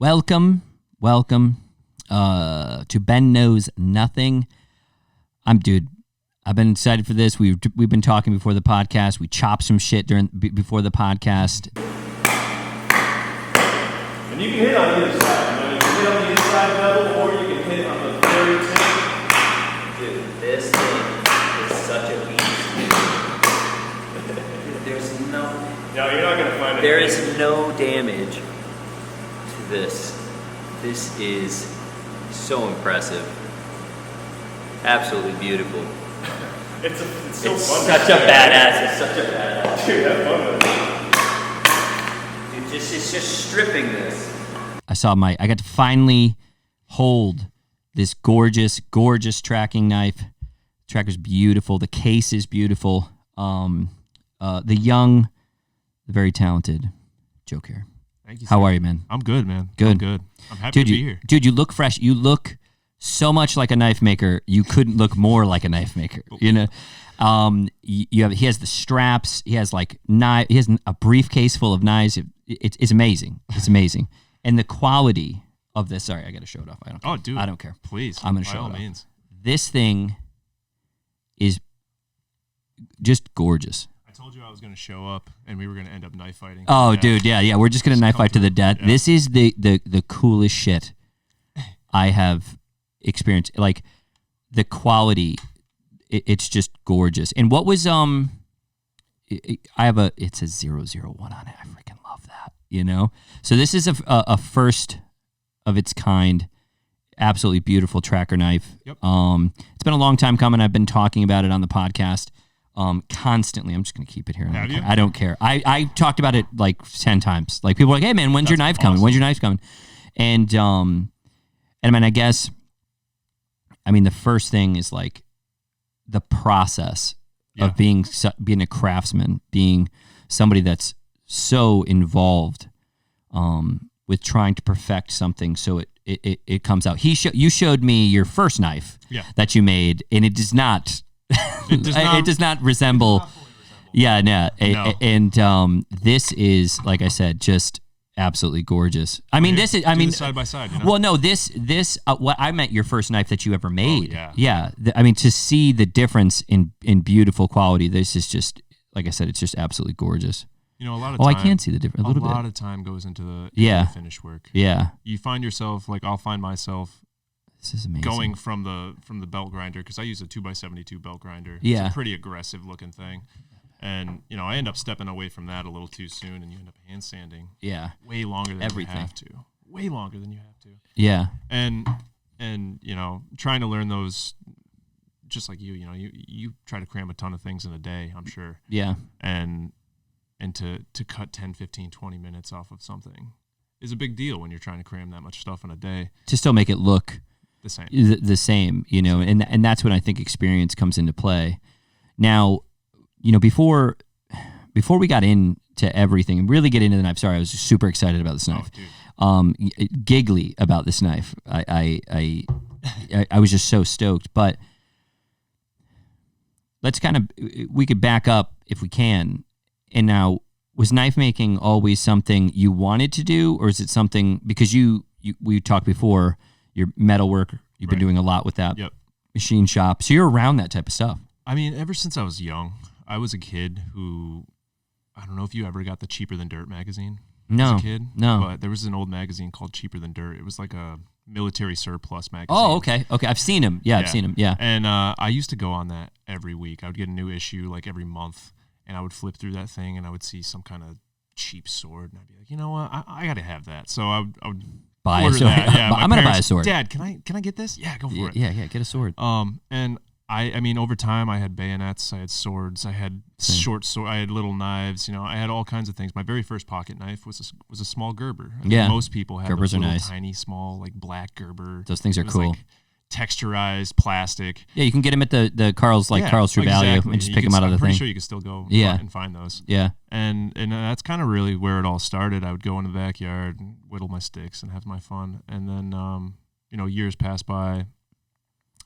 Welcome to Ben Knows Nothing. I've been excited for this. We've been talking before the podcast. We chopped some shit before the podcast. And you can hit on either side. You can hit on the inside level, or you can hit on the very tip. Dude, this thing is such a beast. There's no... No, you're not going to find it. There is no damage to this. This is so impressive. Absolutely beautiful. It's so fun. Such a badass. It's such a badass. Dude, have fun with it. Dude, it's just stripping this. I got to finally hold this gorgeous tracking knife. The tracker's beautiful. The case is beautiful. The very talented Joe Carey. Thank you, How sir. are you, man? I'm good, man. Good. I'm good. I'm happy to be here. Dude, you look fresh. You look so much like a knife maker. You couldn't look more like a knife maker. You know, he has the straps. He has He has a briefcase full of knives. It's amazing. It's amazing, and the quality of this. Sorry, I got to show it off. I don't care. Oh, dude. I don't care. Please. I'm gonna show by all it off. means. This thing is just gorgeous. I told you I was going to show up, and we were going to end up knife fighting. Oh, dude, yeah. We're just gonna knife fight to the death. Yeah. This is the coolest shit I have experienced. Like the quality, it's just gorgeous. And what was it's a 001 on it. I freaking love that. You know. So this is a first of its kind. Absolutely beautiful tracker knife. Yep. It's been a long time coming. I've been talking about it on the podcast. Constantly. I'm just going to keep it here. Have you? I don't care. I talked about it like 10 times. Like people are like, hey man, when's your knife coming? awesome. When's your knife coming? And I mean, the first thing is like the process of being a craftsman, being somebody that's so involved, with trying to perfect something so it comes out. You showed me your first knife that you made, and it does not. It does not resemble. Yeah, no. And this is, like I said, just absolutely gorgeous. I mean, this is. I mean, side by side. You know? Well, no. This. What I meant your first knife that you ever made. Oh, yeah. I mean, to see the difference in beautiful quality. This is just, like I said, it's just absolutely gorgeous. You know, a lot of I time, can see the difference a little bit. A lot of time goes into the finish work. Yeah. You find yourself I'll find myself. This is amazing. Going from the belt grinder, because I use a 2x72 belt grinder. Yeah. It's a pretty aggressive looking thing. And, I end up stepping away from that a little too soon, and you end up hand sanding. Yeah. Way longer than you have to. Way longer than you have to. Yeah. And trying to learn those, just like you try to cram a ton of things in a day, I'm sure. Yeah. And to cut 10, 15, 20 minutes off of something is a big deal when you're trying to cram that much stuff in a day. To still make it look the same. The same, and that's when I think experience comes into play. Now, before we got into everything and really get into the knife, sorry, I was super excited about this knife. Giggly about this knife. I was just so stoked. But we could back up if we can. And now, was knife making always something you wanted to do, or is it something because we talked before? Your metalwork, you've been doing a lot with that machine shop. So you're around that type of stuff. I mean, ever since I was young, I was a kid who, I don't know if you ever got the Cheaper Than Dirt magazine No, as a kid. no. But there was an old magazine called Cheaper Than Dirt. It was like a military surplus magazine. Oh, okay. I've seen him. Yeah, I've seen him. Yeah. And I used to go on that every week. I would get a new issue like every month, and I would flip through that thing, and I would see some kind of cheap sword, and I'd be like, you know what? I got to have that. So I would Buy a order sword. that. Yeah, I'm gonna buy a sword. Dad, can I get this? Yeah, go for it. Yeah, get a sword. And I mean, over time, I had bayonets, I had swords, I had short sword, I had little knives. I had all kinds of things. My very first pocket knife was a small Gerber. I mean, most people have Gerbers those little, are nice. tiny, small, like black Gerber. Those things are cool. Like texturized plastic. Yeah, you can get them at the Carl's Carl's True Value and just pick them out of the thing. I'm pretty sure you can still go and find those. Yeah. And that's kind of really where it all started. I would go in the backyard and whittle my sticks and have my fun. And then, years passed by.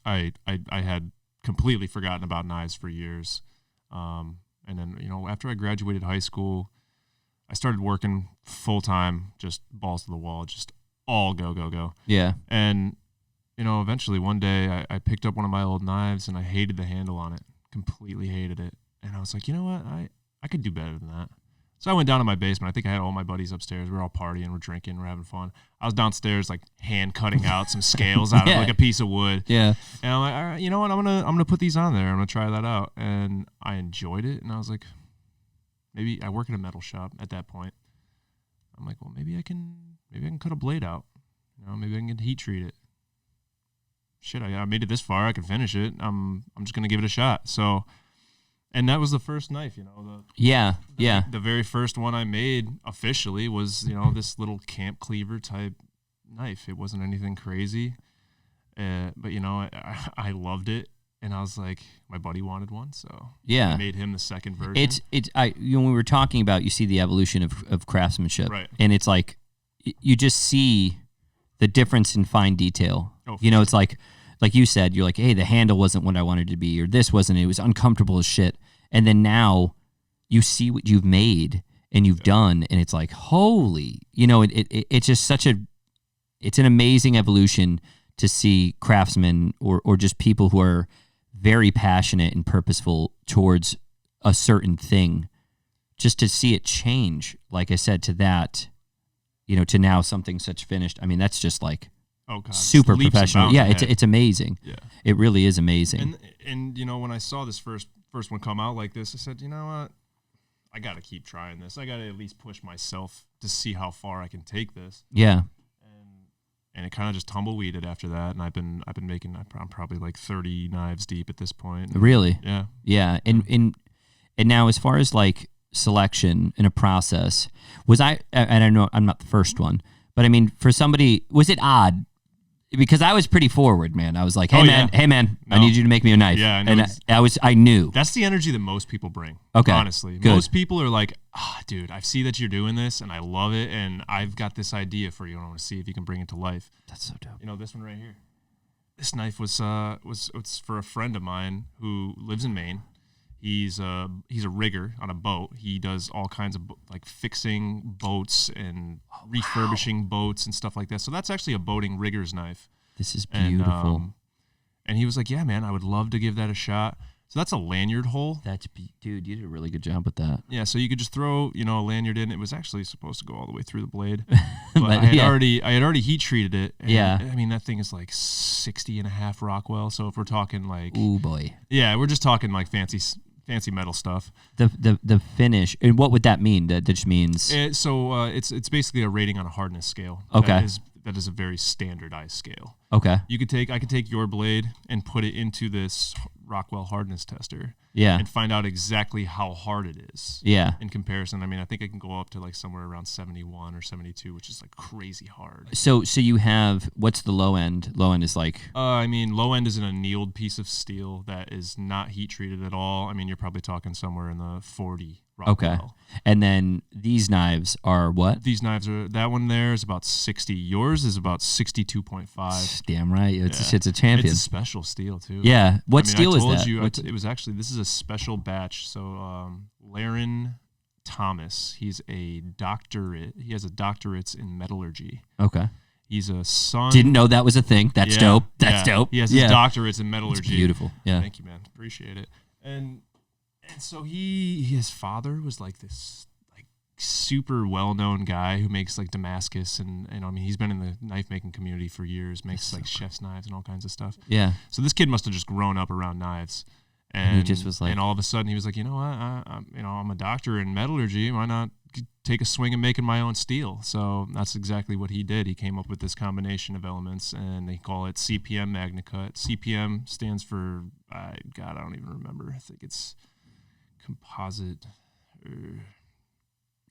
I had completely forgotten about knives for years. And then, after I graduated high school, I started working full time, just balls to the wall, just all go. Yeah. And, eventually one day I picked up one of my old knives and I hated the handle on it, completely hated it. And I was like, you know what? I could do better than that. So I went down to my basement. I think I had all my buddies upstairs. We were all partying, we're drinking, we're having fun. I was downstairs like hand cutting out some scales out of like a piece of wood. Yeah. And I'm like, all right, you know what? I'm gonna put these on there. I'm gonna try that out. And I enjoyed it. And I was like, maybe I work in a metal shop at that point. I'm like, well, maybe I can cut a blade out. Maybe I can heat treat it. Shit, I made it this far. I can finish it. I'm just gonna give it a shot. So. And that was the first knife, The very first one I made officially was, this little camp cleaver type knife. It wasn't anything crazy, but I loved it, and I was like, my buddy wanted one, so I made him the second version. When we were talking about, you see the evolution of craftsmanship, right? And it's like you just see the difference in fine detail. Oh, it's like you said, you're like, hey, the handle wasn't what I wanted it to be, or this wasn't. It was uncomfortable as shit. And then now you see what you've made and you've done, and it's like, holy, it's just it's an amazing evolution to see craftsmen or just people who are very passionate and purposeful towards a certain thing, just to see it change, like I said, to that, to now something such finished. I mean, that's just like, oh God, super professional. Yeah, ahead. it's amazing. Yeah, it really is amazing. And when I saw this first one come out like this, I said, you know what, I got to keep trying this. I got to at least push myself to see how far I can take this. Yeah. And it kind of just tumbleweeded after that. And I've been making, I'm probably like 30 knives deep at this point. Really? Yeah. Yeah. And now, as far as like selection in a process, I don't know, I'm not the first one, but I mean, for somebody, was it odd? Because I was pretty forward, man. I was like, hey man, no. I need you to make me a knife. Yeah, I knew. That's the energy that most people bring. Okay. Honestly. Good. Most people are like, dude, I see that you're doing this and I love it, and I've got this idea for you and I want to see if you can bring it to life. That's so dope. This one right here. This knife was for a friend of mine who lives in Maine. He's a rigger on a boat. He does all kinds of like fixing boats and refurbishing boats and stuff like that. So that's actually a boating rigger's knife. This is beautiful. And he was like, yeah, man, I would love to give that a shot. So that's a lanyard hole. Dude, you did a really good job with that. Yeah, so you could just throw, a lanyard in. It was actually supposed to go all the way through the blade. But I had already heat treated it. And I mean, that thing is like 60.5 Rockwell. So if we're talking like, ooh boy. Yeah, we're just talking like fancy metal stuff. The finish, and what would that mean? That just means it's basically a rating on a hardness scale. Okay. That is a very standardized scale. Okay. I could take your blade and put it into this Rockwell hardness tester. Yeah. And find out exactly how hard it is. Yeah. In comparison, I mean, I think I can go up to like somewhere around 71 or 72, which is like crazy hard. So you have, what's the low end? Low end is like, low end is an annealed piece of steel that is not heat treated at all. I mean, you're probably talking somewhere in the 40 Rockwell. Okay. And then these knives are what? These knives that one there is about 60. Yours is about 62.5. Damn right. It's a champion. It's a special steel too. Yeah. What steel is that? It was actually, this is a special batch. So Laren Thomas, he's a doctorate. He has a doctorate in metallurgy. Okay. He's a son. Didn't know that was a thing. That's dope. That's dope. He has his doctorates in metallurgy. It's beautiful. Yeah. Thank you, man. Appreciate it. And so his father was like this like super well-known guy who makes like Damascus, and I mean, he's been in the knife making community for years, makes like chef's knives and all kinds of stuff. Yeah. So this kid must have just grown up around knives. And he just was like, and all of a sudden he was like, you know what, I'm a doctor in metallurgy. Why not take a swing at making my own steel? So that's exactly what he did. He came up with this combination of elements, and they call it CPM MagnaCut. CPM stands for, I don't even remember. I think it's composite.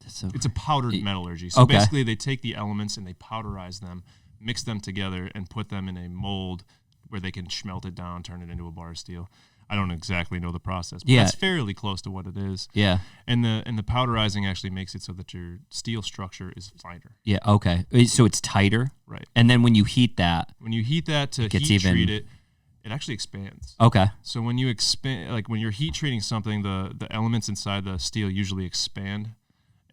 It's a powdered metallurgy. So basically, they take the elements and they powderize them, mix them together, and put them in a mold where they can smelt it down, turn it into a bar of steel. I don't exactly know the process, but it's fairly close to what it is. Yeah. And the powderizing actually makes it so that your steel structure is finer. Yeah, okay. So it's tighter? Right. And then when you heat that to heat treat it, it actually expands. Okay. So when you expand, like when you're heat treating something, the elements inside the steel usually expand,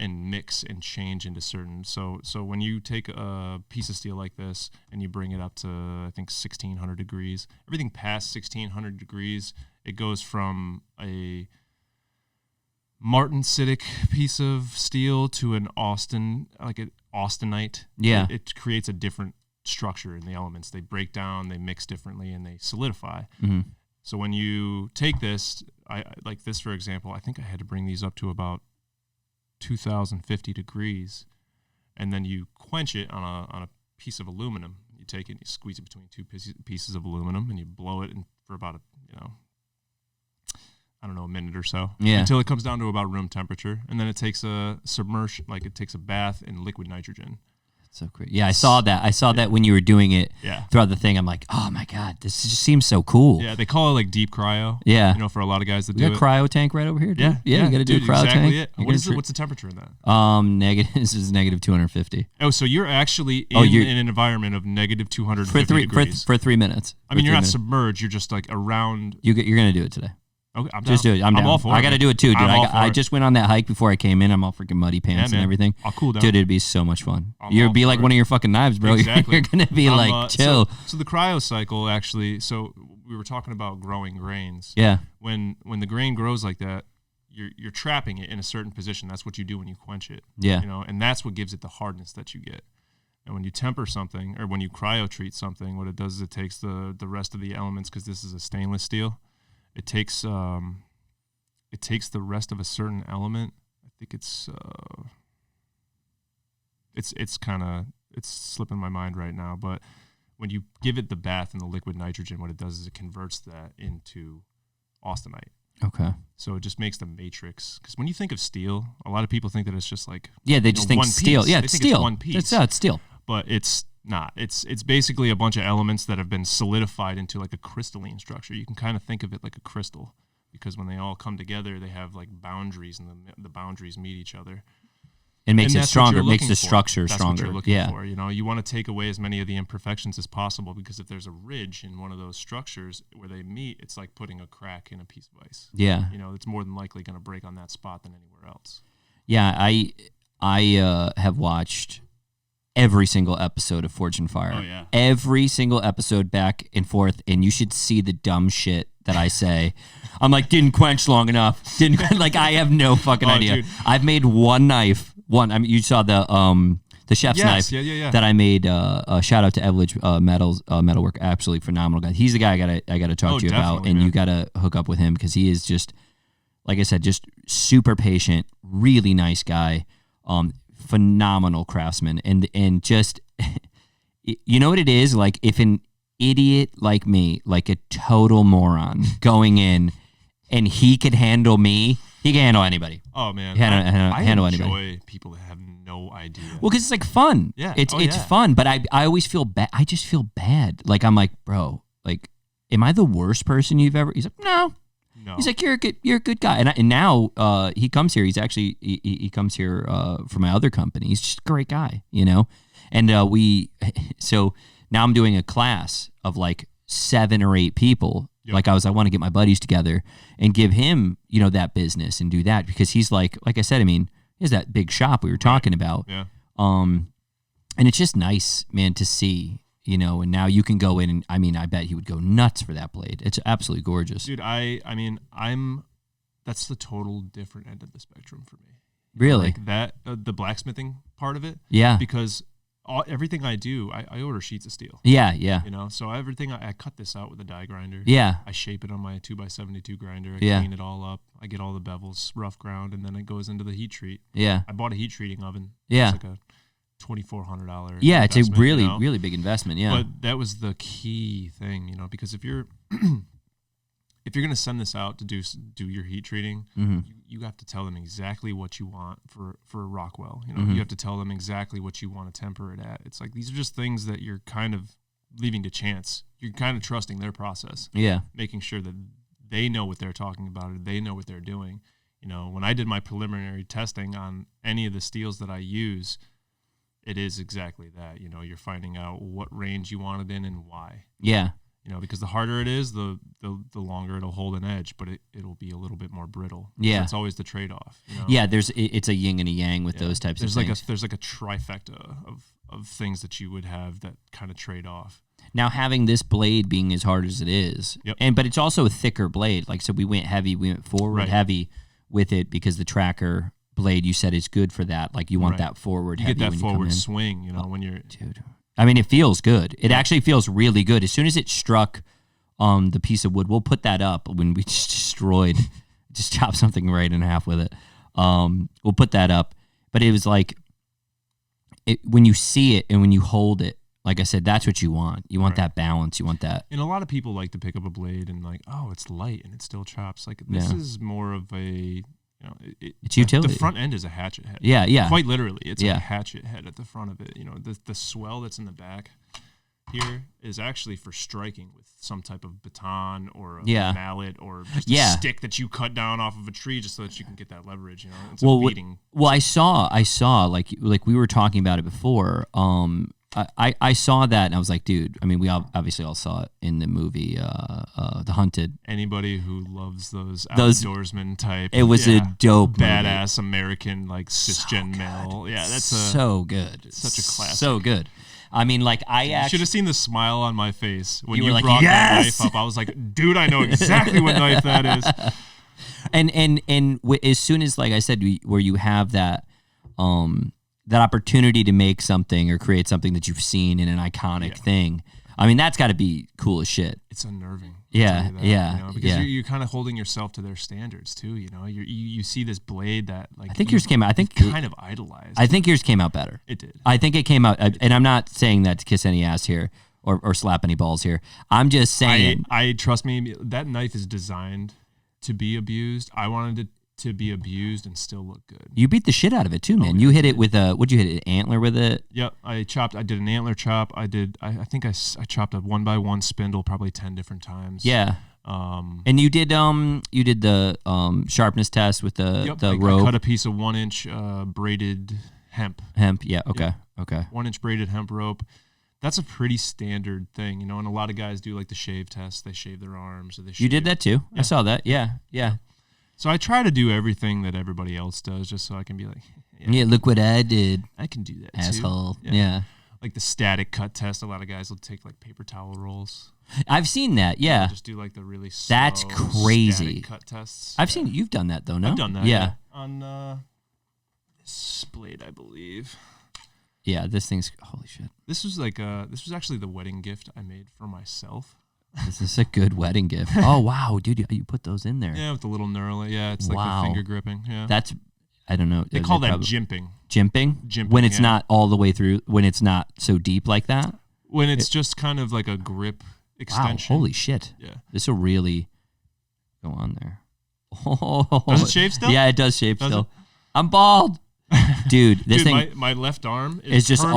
and mix and change into certain. So when you take a piece of steel like this and you bring it up to, I think, 1600 degrees, everything past 1600 degrees, it goes from a martensitic piece of steel to an austenite. Yeah. It creates a different structure in the elements. They break down, they mix differently, and they solidify. Mm-hmm. So when you take this, I like this, for example, I think I had to bring these up to about 2050 degrees, and then you quench it on a piece of aluminum. You take it and you squeeze it between two pieces of aluminum, and you blow it in for about a minute or so, until it comes down to about room temperature, and then it takes a submersion, like it takes a bath in liquid nitrogen. So great. Yeah, I saw that. That when you were doing it throughout the thing. I'm like, oh my God, this just seems so cool. Yeah, they call it like deep cryo. Yeah. For a lot of guys that do it. Cryo tank right over here, dude. Yeah, you got to do a cryo exactly tank. What's the temperature in that? Negative. This is negative 250. Oh, so you're actually in an environment of negative 250 degrees. For 3 minutes. I mean, you're not submerged. You're just like around. You're going to do it today. Okay, I'm down. Just do it. I'm down. all for it. I got to do it too, dude. I it. just went on that hike before I came in. I'm all freaking muddy pants and everything. I'll cool down. Dude, it'd be so much fun. You'd be like one of your fucking knives, bro. Exactly. You're going to be like, chill. So the cryo cycle, actually, so we were talking about growing grains. Yeah. When the grain grows like that, you're trapping it in a certain position. That's what you do when you quench it. Yeah. And that's what gives it the hardness that you get. And when you temper something, or when you cryo treat something, what it does is it takes the rest of the elements, because this is a stainless steel. It takes the rest of a certain element. I think it's slipping my mind right now. But when you give it the bath in the liquid nitrogen, what it does is it converts that into austenite. Okay. So it just makes the matrix. Because when you think of steel, a lot of people think that it's just like they just think one steel. Piece. Yeah, they it's think steel. It's one piece. It's steel. But it's not. It's basically a bunch of elements that have been solidified into like a crystalline structure. You can kind of think of it like a crystal, because when they all come together, they have like boundaries, and the boundaries meet each other. It makes it stronger. It makes the structure that's stronger. What you're looking for. You want to take away as many of the imperfections as possible, because if there's a ridge in one of those structures where they meet, it's like putting a crack in a piece of ice. Yeah. It's more than likely going to break on that spot than anywhere else. Yeah, I have watched every single episode of Forge and Fire. Oh, yeah. Every single episode, back and forth, and you should see the dumb shit that I say. I'm like, didn't quench long enough. Like, I have no fucking idea. Dude. I've made one knife. I mean, you saw the chef's knife that I made. Shout out to Evelage Metalwork, absolutely phenomenal guy. He's the guy I gotta talk to you about, and you gotta hook up with him, because he is just, like I said, just super patient, really nice guy, phenomenal craftsman, and just you know what it is like, if an idiot like me, like a total moron, going in, and he could handle me. He can handle anybody. Oh man, I enjoy anybody. people that have no idea. Well, because it's like fun. Yeah, it's fun. But I always feel bad. I just feel bad. Like, I'm like, bro, like, am I the worst person you've ever? He's like, no. He's like, you're a good guy. And now he comes here. He's actually he comes here for my other company. He's just a great guy, And so now I'm doing a class of like 7 or 8 people. Yep. Like, I want to get my buddies together and give him, that business and do that, because he's like I said, I mean, he has that big shop we were talking about. Yeah. And it's just nice, man, to see, and now you can go in, and I mean, I bet he would go nuts for that blade. It's absolutely gorgeous. Dude, that's the total different end of the spectrum for me. Really? Like that, the blacksmithing part of it. Yeah. Because everything I do, I order sheets of steel. Yeah, yeah. So everything, I cut this out with a die grinder. Yeah. I shape it on my 2x72 grinder. I clean it all up. I get all the bevels rough ground, and then it goes into the heat treat. Yeah. I bought a heat treating oven. Yeah. It's like a $2,400. Yeah, it's a really, really big investment. Yeah. But that was the key thing, because if you're if you're going to send this out to do your heat treating, you have to tell them exactly what you want for Rockwell. You have to tell them exactly what you want to temper it at. It's like, these are just things that you're kind of leaving to chance. You're kind of trusting their process. Yeah. Making sure that they know what they're talking about, or they know what they're doing. When I did my preliminary testing on any of the steels that I use, it is exactly that. You're finding out what range you want it in and why. Yeah. You know, because the harder it is, the longer it'll hold an edge, but it'll be a little bit more brittle. Yeah, that's always the trade-off. You know? Yeah, it's a yin and a yang with those types of things. There's like a trifecta of things that you would have that kind of trade off. Now, having this blade being as hard as it is, but it's also a thicker blade. Like, so we went forward heavy with it because the tracker blade, you said, is good for that. Like, you want that forward heavy. You get that when forward you swing, you know, when you're... Dude. I mean, it feels good. It actually feels really good. As soon as it struck the piece of wood, we'll put that up when we just chopped something right in half with it. We'll put that up. But it was like, when you see it and when you hold it, like I said, that's what you want. You want that balance. You want that. And a lot of people like to pick up a blade and like, oh, it's light and it still chops. Like, this is more of a... You know, it's utility. The front end is a hatchet head. Yeah. Quite literally, it's a hatchet head at the front of it. You know, the swell that's in the back here is actually for striking with some type of baton or a mallet or just a stick that you cut down off of a tree just so that you can get that leverage. You know, it's a beating. Well, I saw like we were talking about it before. I saw that and I was like, dude, I mean, we obviously all saw it in the movie, The Hunted. Anybody who loves those outdoorsman type. It was a dope badass movie. American, like, cisgen male. Yeah, that's so good. Such a classic. So good. I mean, like, you should have seen the smile on my face when you brought that knife up. I was like, dude, I know exactly what knife that is. And as soon as, like I said, where you have that that opportunity to make something or create something that you've seen in an iconic thing, I mean, that's got to be cool as shit. It's unnerving. You know, because you're kind of holding yourself to their standards too. You know, you see this blade that, like, I think yours came out. I think kind of idolized. I think yours came out better. It did. I think it came out, and I'm not saying that to kiss any ass here or slap any balls here. I'm just saying. I trust me. That knife is designed to be abused. I wanted it to be abused and still look good. You beat the shit out of it too, man. You hit it with what'd you hit it? An antler with it? Yep. I did an antler chop. I think I chopped a 1x1 spindle probably 10 different times. Yeah. And you did the sharpness test with the rope. I cut a piece of 1-inch braided hemp. Yeah. Okay. Yep. Okay. 1-inch braided hemp rope. That's a pretty standard thing, you know. And a lot of guys do like the shave test. They shave their arms or they. You did that too. Yeah. I saw that. Yeah. So I try to do everything that everybody else does, just so I can be like, yeah, look what I did. I can do that, asshole. Too. Yeah. Like the static cut test. A lot of guys will take like paper towel rolls. I've seen that. Yeah. Just do like the really slow, that's crazy static cut tests. I've seen you've done that though. No, I've done that. Yeah. On this blade, I believe. Yeah, this thing's holy shit. This was actually the wedding gift I made for myself. This is a good wedding gift. Oh wow, dude, you put those in there. Yeah, with the little knurl. Yeah, it's like the finger gripping. Yeah, that's, I don't know. They call that jimping. Jimping when it's not all the way through. When it's not so deep like that. When it's just kind of like a grip extension. Wow, holy shit. Yeah, this will really go on there. Oh, does it shave still? Yeah, it does shave still. I'm bald. Dude, this thing. My left arm is just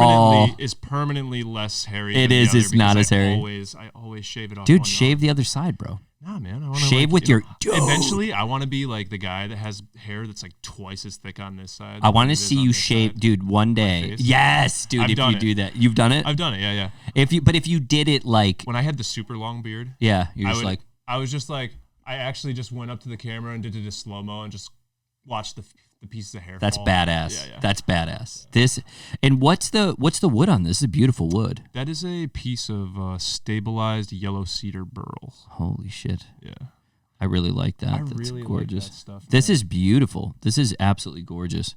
permanently less hairy. It's not as hairy. I always shave it off. Dude, shave the other side, bro. Nah, man. I want to shave with your. Dude. Eventually, I want to be like the guy that has hair that's like twice as thick on this side. I want to see you shave, dude. One day, yes, dude. If you do that, you've done it. I've done it. Yeah. If you did it like when I had the super long beard. Yeah, I was just like, I actually just went up to the camera and did it in slow mo and just watched the pieces of hair. That's fall. badass. Yeah. That's badass. This, and what's the wood on this? This is beautiful wood. That is a piece of stabilized yellow cedar burl. Holy shit. Yeah. I really like that. That's really gorgeous. Like that stuff. This is beautiful. This is absolutely gorgeous.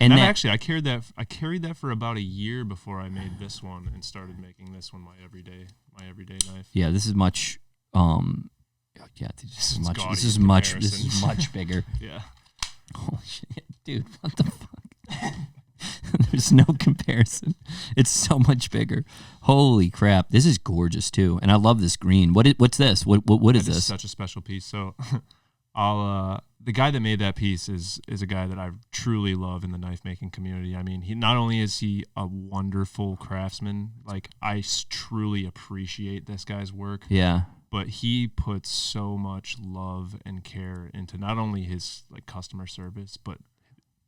And I carried that for about a year before I made this one and started making this one my everyday knife. Yeah, this is much this is much bigger. Yeah. Holy shit, dude, what the fuck? There's no comparison. It's so much bigger. Holy crap. This is gorgeous too. And I love this green. What's this? What is this? Such a special piece. So the guy that made that piece is a guy that I truly love in the knife making community. I mean, he not only is he a wonderful craftsman, like I truly appreciate this guy's work. Yeah. But he puts so much love and care into not only his like customer service, but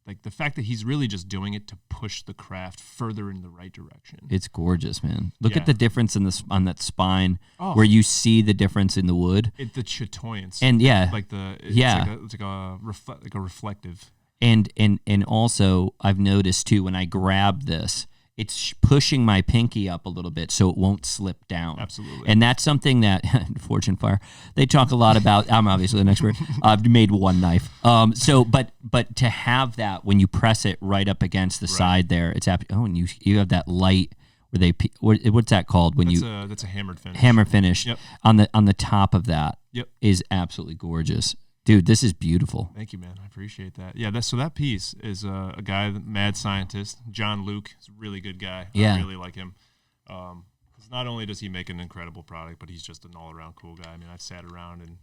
like the fact that he's really just doing it to push the craft further in the right direction. It's gorgeous, man. Look Yeah. at the difference in on that spine Oh. where you see the difference in the wood. The chatoyance. And yeah. Like it's Yeah. like a reflective. And also I've noticed too when I grab this, it's pushing my pinky up a little bit so it won't slip down. Absolutely. And that's something that Fortune Fire, they talk a lot about. I'm obviously an expert. I've made one knife. But to have that when you press it right up against the side there, it's and you have that light where what's that called when that's a hammered finish. Hammer finish. Yep. on the top of that. Yep. Is absolutely gorgeous. Dude, this is beautiful. Thank you, man. I appreciate that. Yeah, so that piece is a guy, mad scientist, John Luke. He's a really good guy. Yeah. I really like him. Because not only does he make an incredible product, but he's just an all-around cool guy. I mean, I sat around and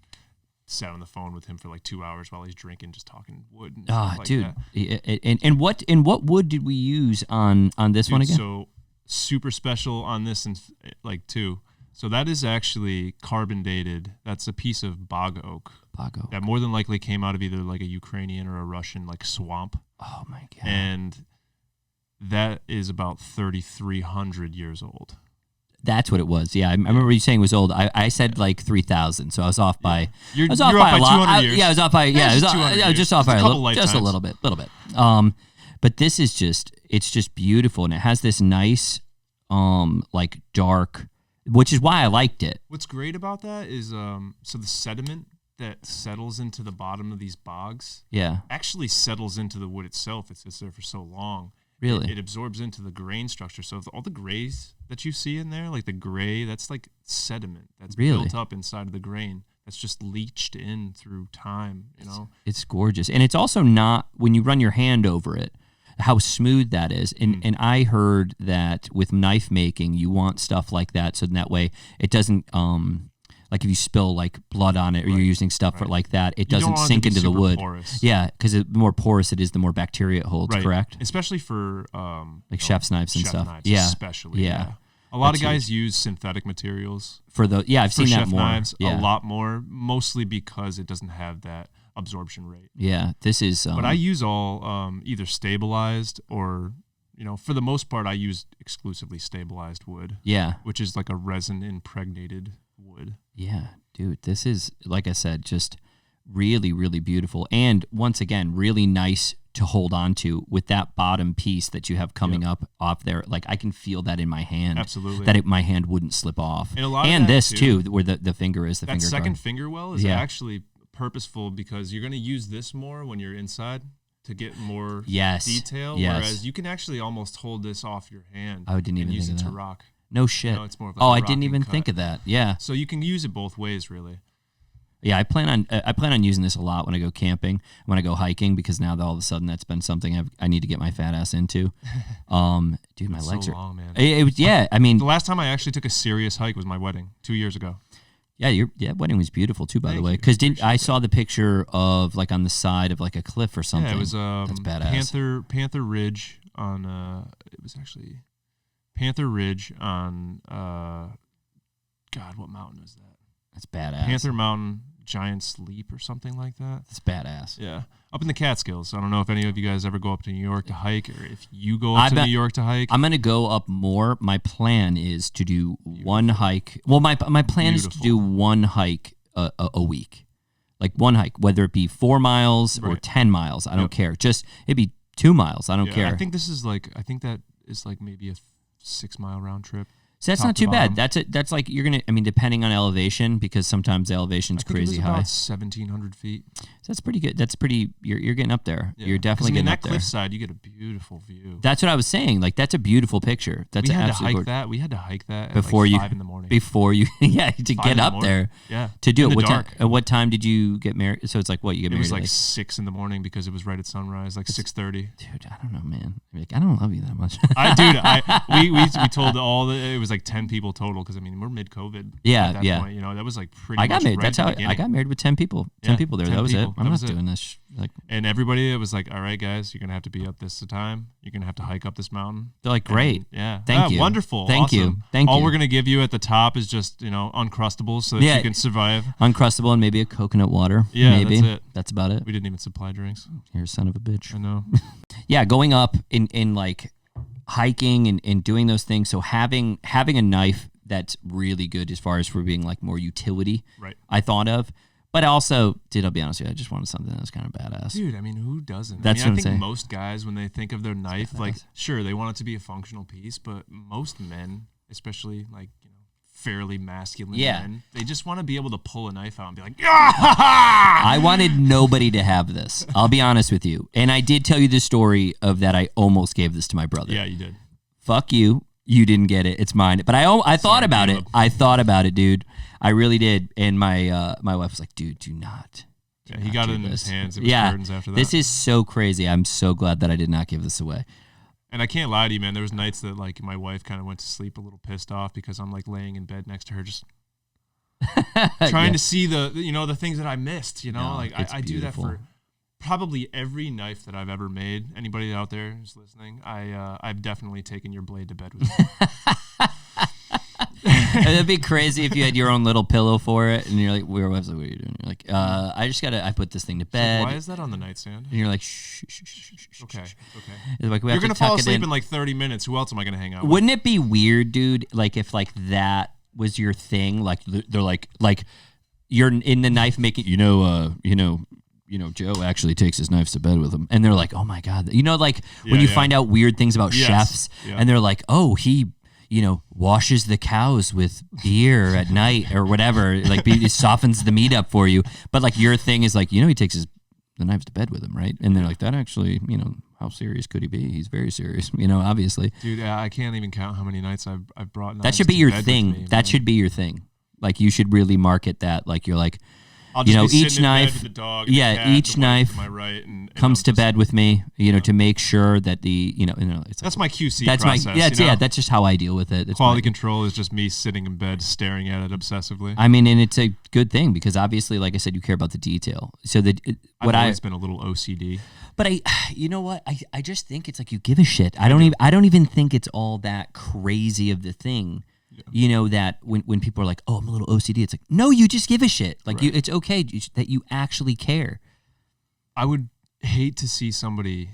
sat on the phone with him for like 2 hours while he's drinking, just talking wood and stuff like dude. that. And what wood did we use on this one again? So super special on this and like too. So that is actually carbon dated. That's a piece of bog oak. Bog oak. That more than likely came out of either like a Ukrainian or a Russian like swamp. Oh my God. And that is about 3,300 years old. That's what it was. Yeah, I remember you saying it was old. I said like 3,000, so I was off by. You're I was off off by by a lot. 200 years. Yeah, I was off by. Yeah, just 200 I was just years. off by Just a couple just a lifetimes. little bit. But this is it's just beautiful, and it has this nice, like dark, which is why I liked it. What's great about that is so the sediment that settles into the bottom of these bogs Yeah, actually settles into the wood itself. It sits there for so long. really. It absorbs into the grain structure. So if all the grays that you see in there, like the gray, that's like sediment that's Really? built up inside of the grain. That's just leached in through time, you know? It's gorgeous, and it's also not when you run your hand over it, how smooth that is. And I heard that with knife making, you want stuff like that, so that way it doesn't like if you spill like blood on it or you're using stuff for like that, it You don't doesn't want it to sink be into the super wood. porous. Yeah, because the more porous it is, the more bacteria it holds. Right. Correct. Especially for Like chef's knives and chef stuff. knives, Yeah. especially. Yeah. A lot That's of guys use synthetic materials For the I've for seen that chef more. knives Yeah. a lot more, mostly because it doesn't have that absorption rate. Yeah. This is. But I use all either stabilized or, for the most part, I use exclusively stabilized wood, Yeah. which is like a resin impregnated wood. Yeah, dude, this is, like I said, just really, really beautiful. And once again, really nice to hold on to with that bottom piece that you have coming up off there. Like I can feel that in my hand. Absolutely. That my hand wouldn't slip off. And a lot of that, this too, where the finger is, the That finger second guard. finger well is Yeah. actually purposeful because you're going to use this more when you're inside to get more Yes. detail, Yes. whereas you can actually almost hold this off your hand I didn't and even use think it of to that. rock. No shit. No, it's more of like oh, a I didn't rocking even cut. think of that. Yeah. So you can use it both ways, really. Yeah, I plan on using this a lot when I go camping, when I go hiking, because now that all of a sudden that's been something I need to get my fat ass into. Dude, my It's legs so are. long, man. It was, yeah. I mean, The last time I actually took a serious hike was my wedding 2 years ago. yeah, your wedding was beautiful too, by the Thank way. you. Because Appreciate I saw the picture of like on the side of like a cliff or something. Yeah, it was That's badass. Panther Ridge on. It was actually Panther Ridge on. God, what mountain is that? That's badass. Panther Mountain, Giant Sleep, or something like that. That's badass. Yeah, up in the Catskills. I don't know if any of you guys ever go up to New York to hike, or if you go up to New York to hike. I'm gonna go up more. My plan is to do one hike. Well, my plan is to do one hike a week, like one hike, whether it be 4 miles or Right. 10 miles. I don't care. Just it'd be 2 miles. I don't Yeah, care. I think that is like maybe a 6 mile round trip. So that's top not to too bad. bottom. That's like you're gonna. I mean, depending on elevation, because sometimes the elevation's I think crazy it was high. about 1,700 feet. So that's pretty good. That's pretty. You're getting up there. Yeah. You're 'Cause, definitely I mean, getting that up there. cliffside, you get a beautiful view. That's what I was saying. Like that's a beautiful picture. That's We had to absolutely hike gorgeous. that. We had to hike that at Before like you 5 in the morning. Before you, yeah, to 5 in get the up morning. there. Yeah. To do In it. the What time? dark. At what time did you get married? So it's like what you get It married. was at like 6 in the morning because it was right at sunrise, like 6:30. dude, I don't know, man. Like, I don't love you that much. We told all the it was like 10 people total because I mean we're mid-COVID. Yeah, at that yeah. point, you know, that was like pretty. I got much married. right That's at how the I beginning. got married with 10 people. 10 Yeah, people there. 10 That was people. it. I'm That not was it. doing this. Like And everybody, it was like, all right, guys, you're gonna have to be up this time. You're gonna have to hike up this mountain. they're like, great. And, Thank you. Wonderful. Thank you. Awesome. Thank All you. we're gonna give you at the top is just, you know, Uncrustables so that you can survive. Uncrustable and maybe a coconut water. Yeah, maybe. that's it. That's about it. We didn't even supply drinks. You're a son of a bitch. I know. Yeah, going up in like hiking and doing those things. So having a knife that's really good as far as for being like more utility. Right. I thought of, but also, dude, I'll be honest with you, I just wanted something that was kind of badass. Dude, I mean, who doesn't? That's I mean, what I I'm think saying. most guys, when they think of their knife, like, sure, they want it to be a functional piece, but most men, especially like, you know, fairly masculine men, they just want to be able to pull a knife out and be like, ah! I wanted nobody to have this. I'll be honest with you. And I did tell you the story of that I almost gave this to my brother. Yeah, you did. Fuck you. You didn't get it. It's mine. But I thought about it. I thought about it, dude. I really did. And my wife was like, dude, do not. Yeah, he got it in his hands. It was curtains after that. This is so crazy. I'm so glad that I did not give this away. And I can't lie to you, man. There was nights that like my wife kind of went to sleep a little pissed off because I'm like laying in bed next to her, just trying to see the things that I missed. You know, No, like it's I do that beautiful. for probably every knife that I've ever made. Anybody out there who's listening, I've definitely taken your blade to bed with me. It'd be crazy if you had your own little pillow for it, and you're like, "Where was it? What are you doing?" You're like, I put this thing to bed." Why is that on the nightstand? And you're like, "Shh, shh, shh, shh, shh." Okay. It's like, we You're have gonna to tuck fall it asleep in. in like 30 minutes. Who else am I gonna hang out with? Wouldn't it be weird, dude? Like if like that was your thing, like they're like you're in the knife making, Joe actually takes his knives to bed with him, and they're like, oh my god, like when you find out weird things about chefs, and they're like, oh, he, washes the cows with beer at night or whatever, like he softens the meat up for you, but like your thing is like, he takes the knives to bed with him, right? And they're like, that actually, how serious could he be? He's very serious, obviously. Dude, I can't even count how many nights I've brought knives That should be to your bed with thing. me, That man. should be your thing. Like you should really market that. Like you're like, I'll just be each sitting in bed knife, with the dog and the cat, each the wife knife to my right, and comes I'm to just- bed with me, to make sure that the, it's That's my QC that's process. that's just how I deal with it. It's Quality control is just me sitting in bed staring at it obsessively. I mean, and it's a good thing because obviously, like I said, you care about the detail. So I've always been a little OCD. But you know what? I just think it's like you give a shit. I don't even think it's all that crazy of the thing. Yeah. That when people are like, oh, I'm a little OCD, it's like, no, you just give a shit. Like it's okay that you actually care. I would hate to see somebody,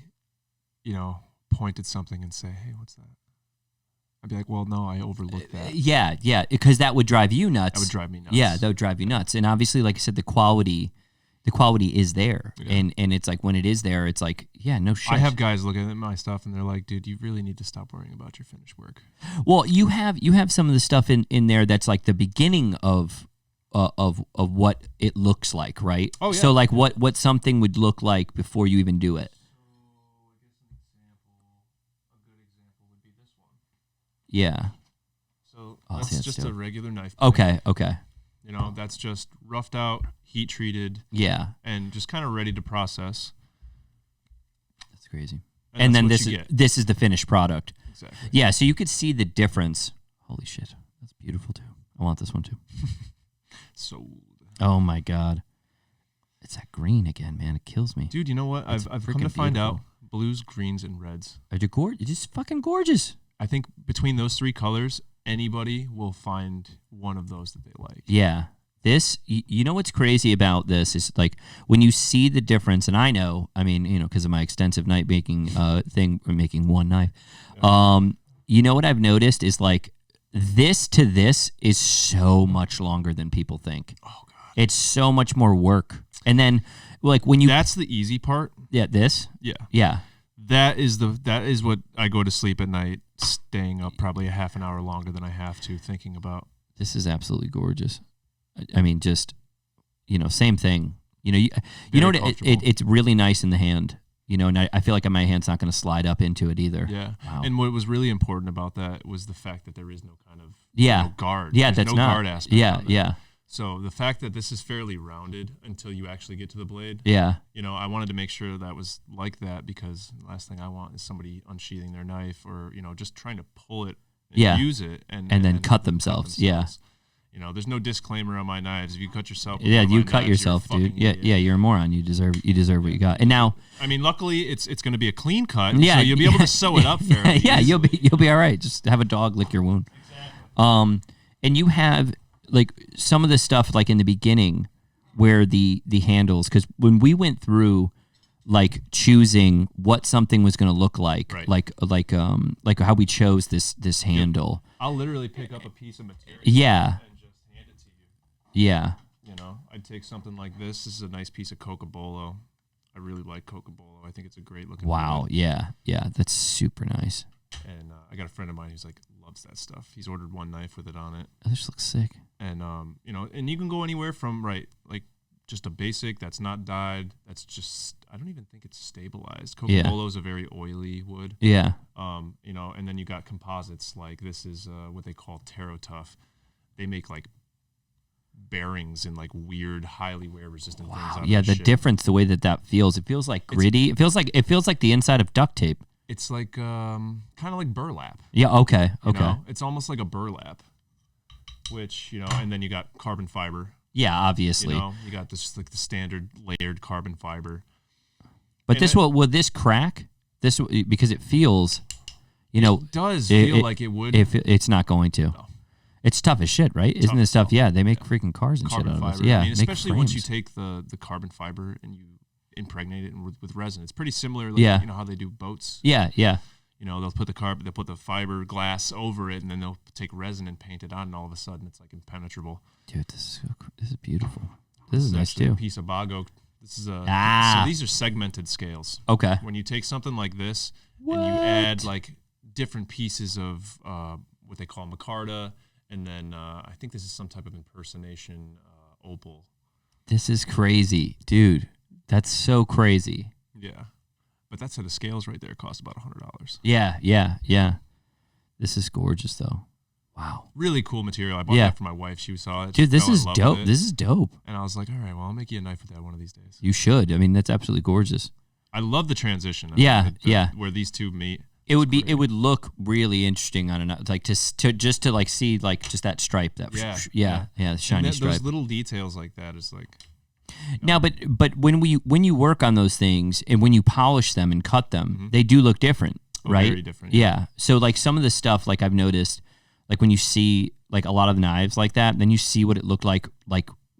point at something and say, hey, what's that? I'd be like, well, no, I overlooked that. Yeah, because that would drive you nuts. That would drive me nuts. Yeah, that would drive you nuts. And obviously, like I said, the quality is there. Yeah. And it's like when it is there, it's like, yeah, no shit. I have guys looking at my stuff and they're like, dude, you really need to stop worrying about your finished work. Well, you have some of the stuff in there that's like the beginning of what it looks like, right? Oh, yeah. So like what something would look like before you even do it. A good example would be this one. Yeah. So Oh, that's see, that's just dope. a regular knife. Okay. That's just roughed out, heat treated, Yeah. and just kind of ready to process. That's crazy. And then that's what you get. this is the finished product. Exactly. Yeah, so you could see the difference. Holy shit. That's beautiful too. I want this one too. Sold. Oh my god. It's that green again, man. It kills me. Dude, you know what? It's I've come freaking to find out beautiful. blues, greens, and reds. It's just fucking gorgeous. I think between those three colors, anybody will find one of those that they like. Yeah. This, you know what's crazy about this is like when you see the difference, and I know, I mean, because of my extensive knife making thing, making one knife. Yeah. You know what I've noticed is like this to this is so much longer than people think. Oh god. It's so much more work. And then like when you That's the easy part. Yeah, this? Yeah. Yeah. That is what I go to sleep at night staying up probably a half an hour longer than I have to thinking about. This is absolutely gorgeous. I mean, just, same thing. You know what? It's really nice in the hand. And I feel like my hand's not going to slide up into it either. Yeah. Wow. And what was really important about that was the fact that there is no kind of guard. Yeah, There's that's no not guard aspect. Yeah, on it. yeah. So the fact that this is fairly rounded until you actually get to the blade. Yeah. I wanted to make sure that was like that because the last thing I want is somebody unsheathing their knife or, just trying to pull it use it and then cut themselves. Yeah. You know, there's no disclaimer on my knives. If you cut yourself, you cut yourself, dude. Yeah, you're a moron. You deserve what you got. And now, I mean, luckily it's going to be a clean cut. So you'll be able to sew it up fairly. Yeah, you'll be all right. Just have a dog lick your wound. Exactly. And you have like some of the stuff like in the beginning where the handles, because when we went through like choosing what something was going to look like, like how we chose this handle. I'll literally pick up a piece of material. Yeah. Yeah. You know, I'd take something like this. This is a nice piece of Cocobolo. I really like Cocobolo. I think it's a great looking. Wow. wood. Yeah. That's super nice. And I got a friend of mine who's like loves that stuff. He's ordered one knife with it on it. Oh, this looks sick. And you know, and you can go anywhere from like just a basic that's not dyed. That's just, I don't even think it's stabilized. Cocobolo is a very oily wood. Yeah. You know, and then you got composites like this is what they call TerraTough. They make like bearings and like weird, highly wear resistant things. Out Yeah, of the shit. difference, the way that feels. It feels like gritty. It feels like the inside of duct tape. It's like kind of like burlap. Yeah. Okay. You know? It's almost like a burlap, which, you know, and then you got carbon fiber. Yeah, obviously. You know, you got this like the standard layered carbon fiber. But and this will this crack? This because it feels, you know, it does feel like it would. If it's not going to. No. It's tough as shit, right? Isn't this stuff? Yeah, they make freaking cars and carbon shit out of fiber. it. Yeah, I mean, especially once you frames. take the carbon fiber and you impregnate it with resin. It's pretty similar. Like, Yeah. You know how they do boats. Yeah. You know, they'll put the fiberglass over it, and then they'll take resin and paint it on, and all of a sudden it's like impenetrable. Dude, this is beautiful. This is nice actually too. A piece of bago. This is so these are segmented scales. Okay. When you take something like this and you add like different pieces of what they call micarta, and then I think this is some type of impersonation opal. This is crazy, dude. That's so crazy. Yeah. But that set of scales right there cost about $100. Yeah. This is gorgeous, though. Wow. Really cool material. I bought that for my wife. She saw it. Dude, this is dope. This is dope. And I was like, all right, well, I'll make you a knife with that one of these days. You should. I mean, that's absolutely gorgeous. I love the transition. Yeah. Where these two meet. It would look really interesting on like to see like just that stripe that the shiny stripe. Those little details like that is like. Now, but when you work on those things and when you polish them and cut them, they do look different, right? Very different. Yeah. So like some of the stuff, like I've noticed, like when you see like a lot of knives like that, then you see what it looked like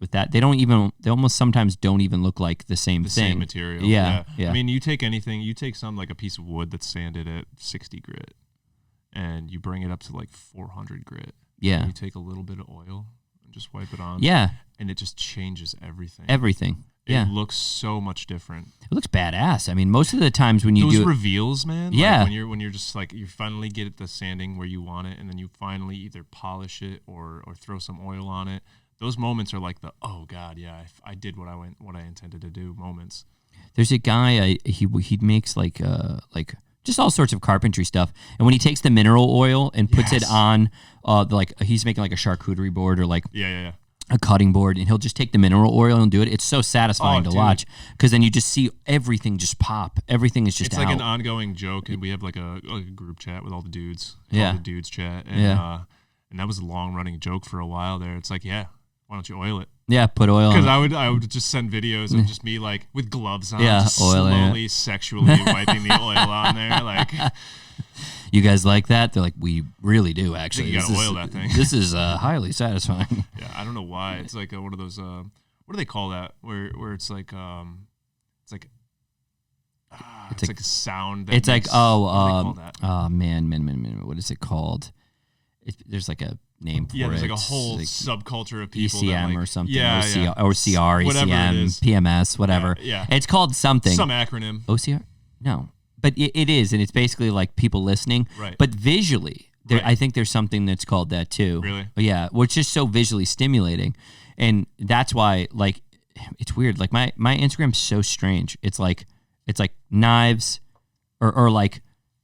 with that. They almost sometimes don't even look like the same thing. Same material. Yeah. I mean, you take something like a piece of wood that's sanded at 60 grit, and you bring it up to like 400 grit. Yeah. And you take a little bit of oil and just wipe it on. Yeah. And it just changes everything. Yeah. It looks so much different. It looks badass. I mean, most of the times when you those do reveals, man. Yeah. Like when you're just like you finally get the sanding where you want it, and then you finally either polish it or throw some oil on it. Those moments are like the oh god, yeah, I did what I intended to do moments. There's a guy he makes like just all sorts of carpentry stuff, and when he takes the mineral oil and puts it on like he's making like a charcuterie board or like a cutting board, and he'll just take the mineral oil and do it. It's so satisfying to watch because then you just see everything just pop. Everything is just it's out. like an ongoing joke, and we have like a group chat with all the dudes. Yeah. All the dudes chat, and and that was a long running joke for a while there. It's like, yeah, why don't you oil it? Yeah, put oil on it. Because I would just send videos of just me like with gloves on, just oiling slowly sexually wiping the oil on there. Like, you guys like that? They're like, we really do actually. You gotta oil that thing. This is highly satisfying. Yeah, I don't know why. It's like one of those. What do they call that? Where it's like it's like a sound. That it's makes, like oh man, what is it called? There's like a name for it. Yeah, there's like a whole subculture of people. ECM that like, or something. Yeah, or CR, whatever ECM, it is. PMS, whatever. Yeah. It's called something. Some acronym. OCR? No. But it is, and it's basically like people listening. Right. But visually, I think there's something that's called that too. Really? Yeah, which is so visually stimulating. And that's why, like, it's weird. Like, my Instagram's so strange. It's like knives or like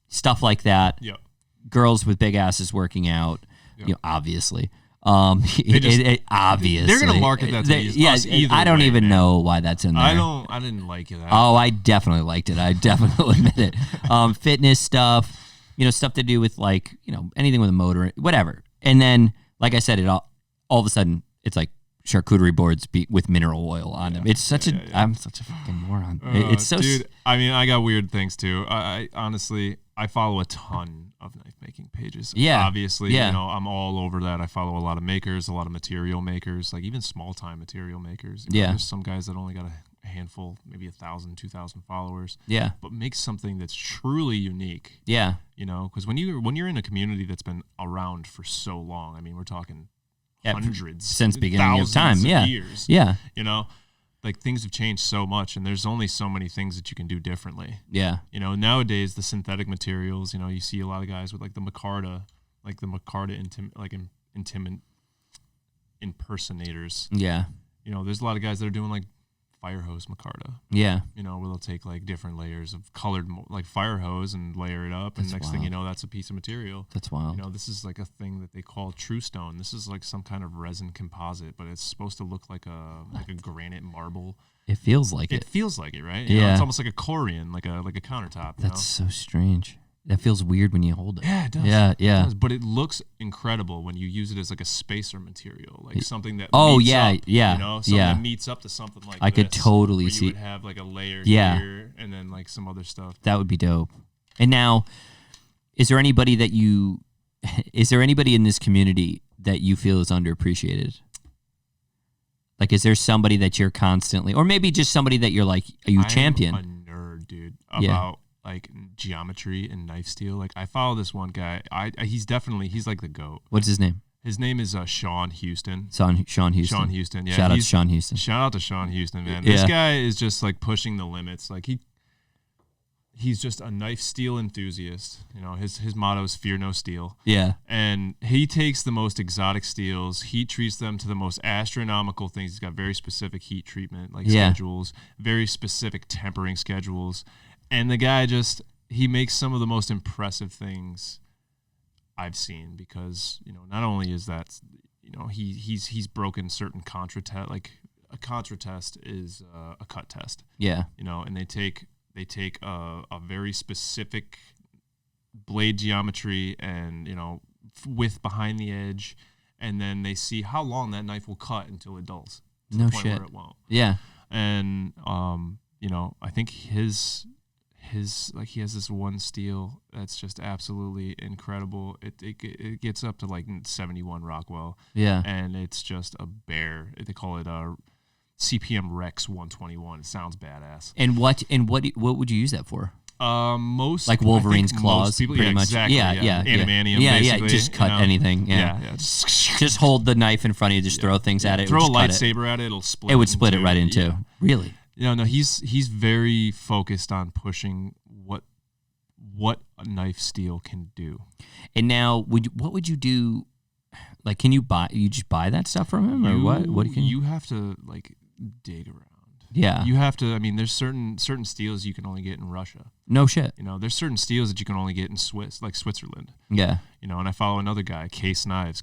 stuff like that. Yep. Girls with big asses working out, obviously. Obviously, obviously they're gonna market that to us either I don't way, even man. know why that's in there. I didn't like it. Oh, I definitely liked it. I definitely admit it. Fitness stuff, stuff to do with like, anything with a motor, whatever. And then, like I said, it all of a sudden it's like charcuterie boards with mineral oil on them. It's such I'm such a fucking moron. It's so dude. I mean, I got weird things too. I honestly, I follow a ton of knife making pages. Yeah. Obviously, Yeah. I'm all over that. I follow a lot of makers, a lot of material makers, like even small time material makers. Yeah. There's some guys that only got a handful, maybe 1,000, 2,000 followers. Yeah. But make something that's truly unique. Yeah. Because when you're in a community that's been around for so long, I mean, we're talking hundreds since beginning of time. thousands Yeah. years. Yeah. Like things have changed so much, and there's only so many things that you can do differently. Yeah. Nowadays the synthetic materials, you see a lot of guys with like the micarta impersonators. Yeah. There's a lot of guys that are doing like fire hose micarta. Yeah. Where they'll take like different layers of colored like fire hose and layer it up, and next thing you know, that's a piece of material. That's wild. This is like a thing that they call true stone. This is like some kind of resin composite, but it's supposed to look like a granite marble. It feels like it. It feels like it, right? Yeah. It's almost like a Corian, like a countertop. That's so strange. That feels weird when you hold it. Yeah, it does. Yeah, It does, but it looks incredible when you use it as like a spacer material, like something that meets up, something that meets up to something like I could totally where see. You would have like a layer here and then like some other stuff. That would be dope. And now, is there anybody in this community that you feel is underappreciated? Like, is there somebody that you're constantly, or maybe just somebody that you're like, you champion? I'm a nerd, dude, about like geometry and knife steel. Like I follow this one guy. He's like the GOAT. What's his name? His name is Sean Houston. Sean Houston. Sean Houston. Yeah. Shout out to Sean Houston. Shout out to Sean Houston, man. Yeah. This guy is just like pushing the limits. Like he's just a knife steel enthusiast. His motto is fear no steel. Yeah. And he takes the most exotic steels, heat treats them to the most astronomical things. He's got very specific heat treatment schedules, very specific tempering schedules. And the guy he makes some of the most impressive things I've seen, because, not only is that, he's broken certain contra test, like a contra test is a cut test. Yeah. And they take a very specific blade geometry and, width behind the edge, and then they see how long that knife will cut until it dulls. To No the point shit. Where it won't. Yeah. And I think his like he has this one steel that's just absolutely incredible. It gets up to like 71 Rockwell. Yeah. And it's just a bear. They call it CPM Rex 121. It sounds badass. And what would you use that for? Most like Wolverine's claws, most people, pretty much. Exactly, Yeah. Animanium, yeah, basically. Just cut anything. Yeah. Just hold the knife in front of you. Just throw things at it. Throw a just cut lightsaber at it. It'll split. It would split it right in two. Yeah. Really? No. He's very focused on pushing what a knife steel can do. And now, what would you do? Like, can you just buy that stuff from him, or what? What can you have to like dig around? Yeah. You have to. I mean, there's certain steels you can only get in Russia. No shit. There's certain steels that you can only get in Switzerland. Yeah. And I follow another guy, Case Knives.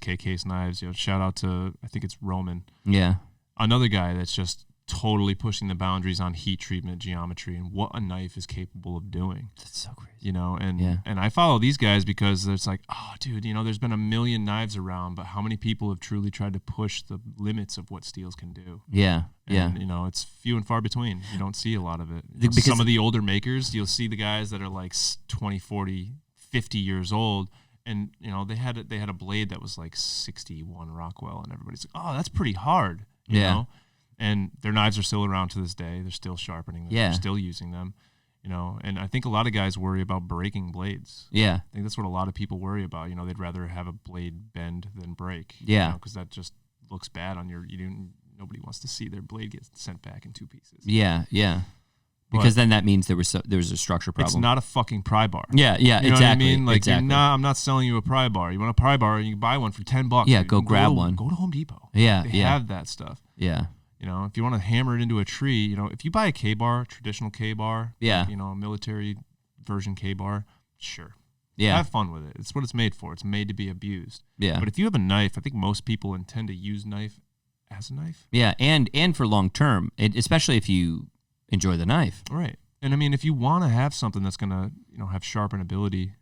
Shout out to, I think it's Roman. Yeah. Another guy that's just totally pushing the boundaries on heat treatment, geometry, and what a knife is capable of doing. That's so crazy. And I follow these guys because it's like, oh, dude, there's been a million knives around, but how many people have truly tried to push the limits of what steels can do? Yeah. And, it's few and far between. You don't see a lot of it. Because some of the older makers, you'll see the guys that are like 20, 40, 50 years old, and they had a blade that was like 61 Rockwell, and everybody's like, oh, that's pretty hard. You know? And their knives are still around to this day. They're still sharpening them. Yeah. They're still using them. And I think a lot of guys worry about breaking blades. Yeah. I think that's what a lot of people worry about. They'd rather have a blade bend than break. Yeah. Because that just looks bad on nobody wants to see their blade get sent back in two pieces. Yeah. Because then that means there was a structure problem. It's not a fucking pry bar. Yeah, exactly. What I mean? Like, exactly. I'm not selling you a pry bar. You want a pry bar, you can buy one for $10. Yeah, go grab one. Go to Home Depot. Yeah, They have that stuff. Yeah. If you want to hammer it into a tree, if you buy a K-bar, traditional K-bar, yeah, a military version K-bar, sure. Yeah. Have fun with it. It's what it's made for. It's made to be abused. Yeah. But if you have a knife, I think most people intend to use knife as a knife. Yeah, and for long term, especially if you enjoy the knife. Right. And I mean, if you want to have something that's going to, have sharpenability,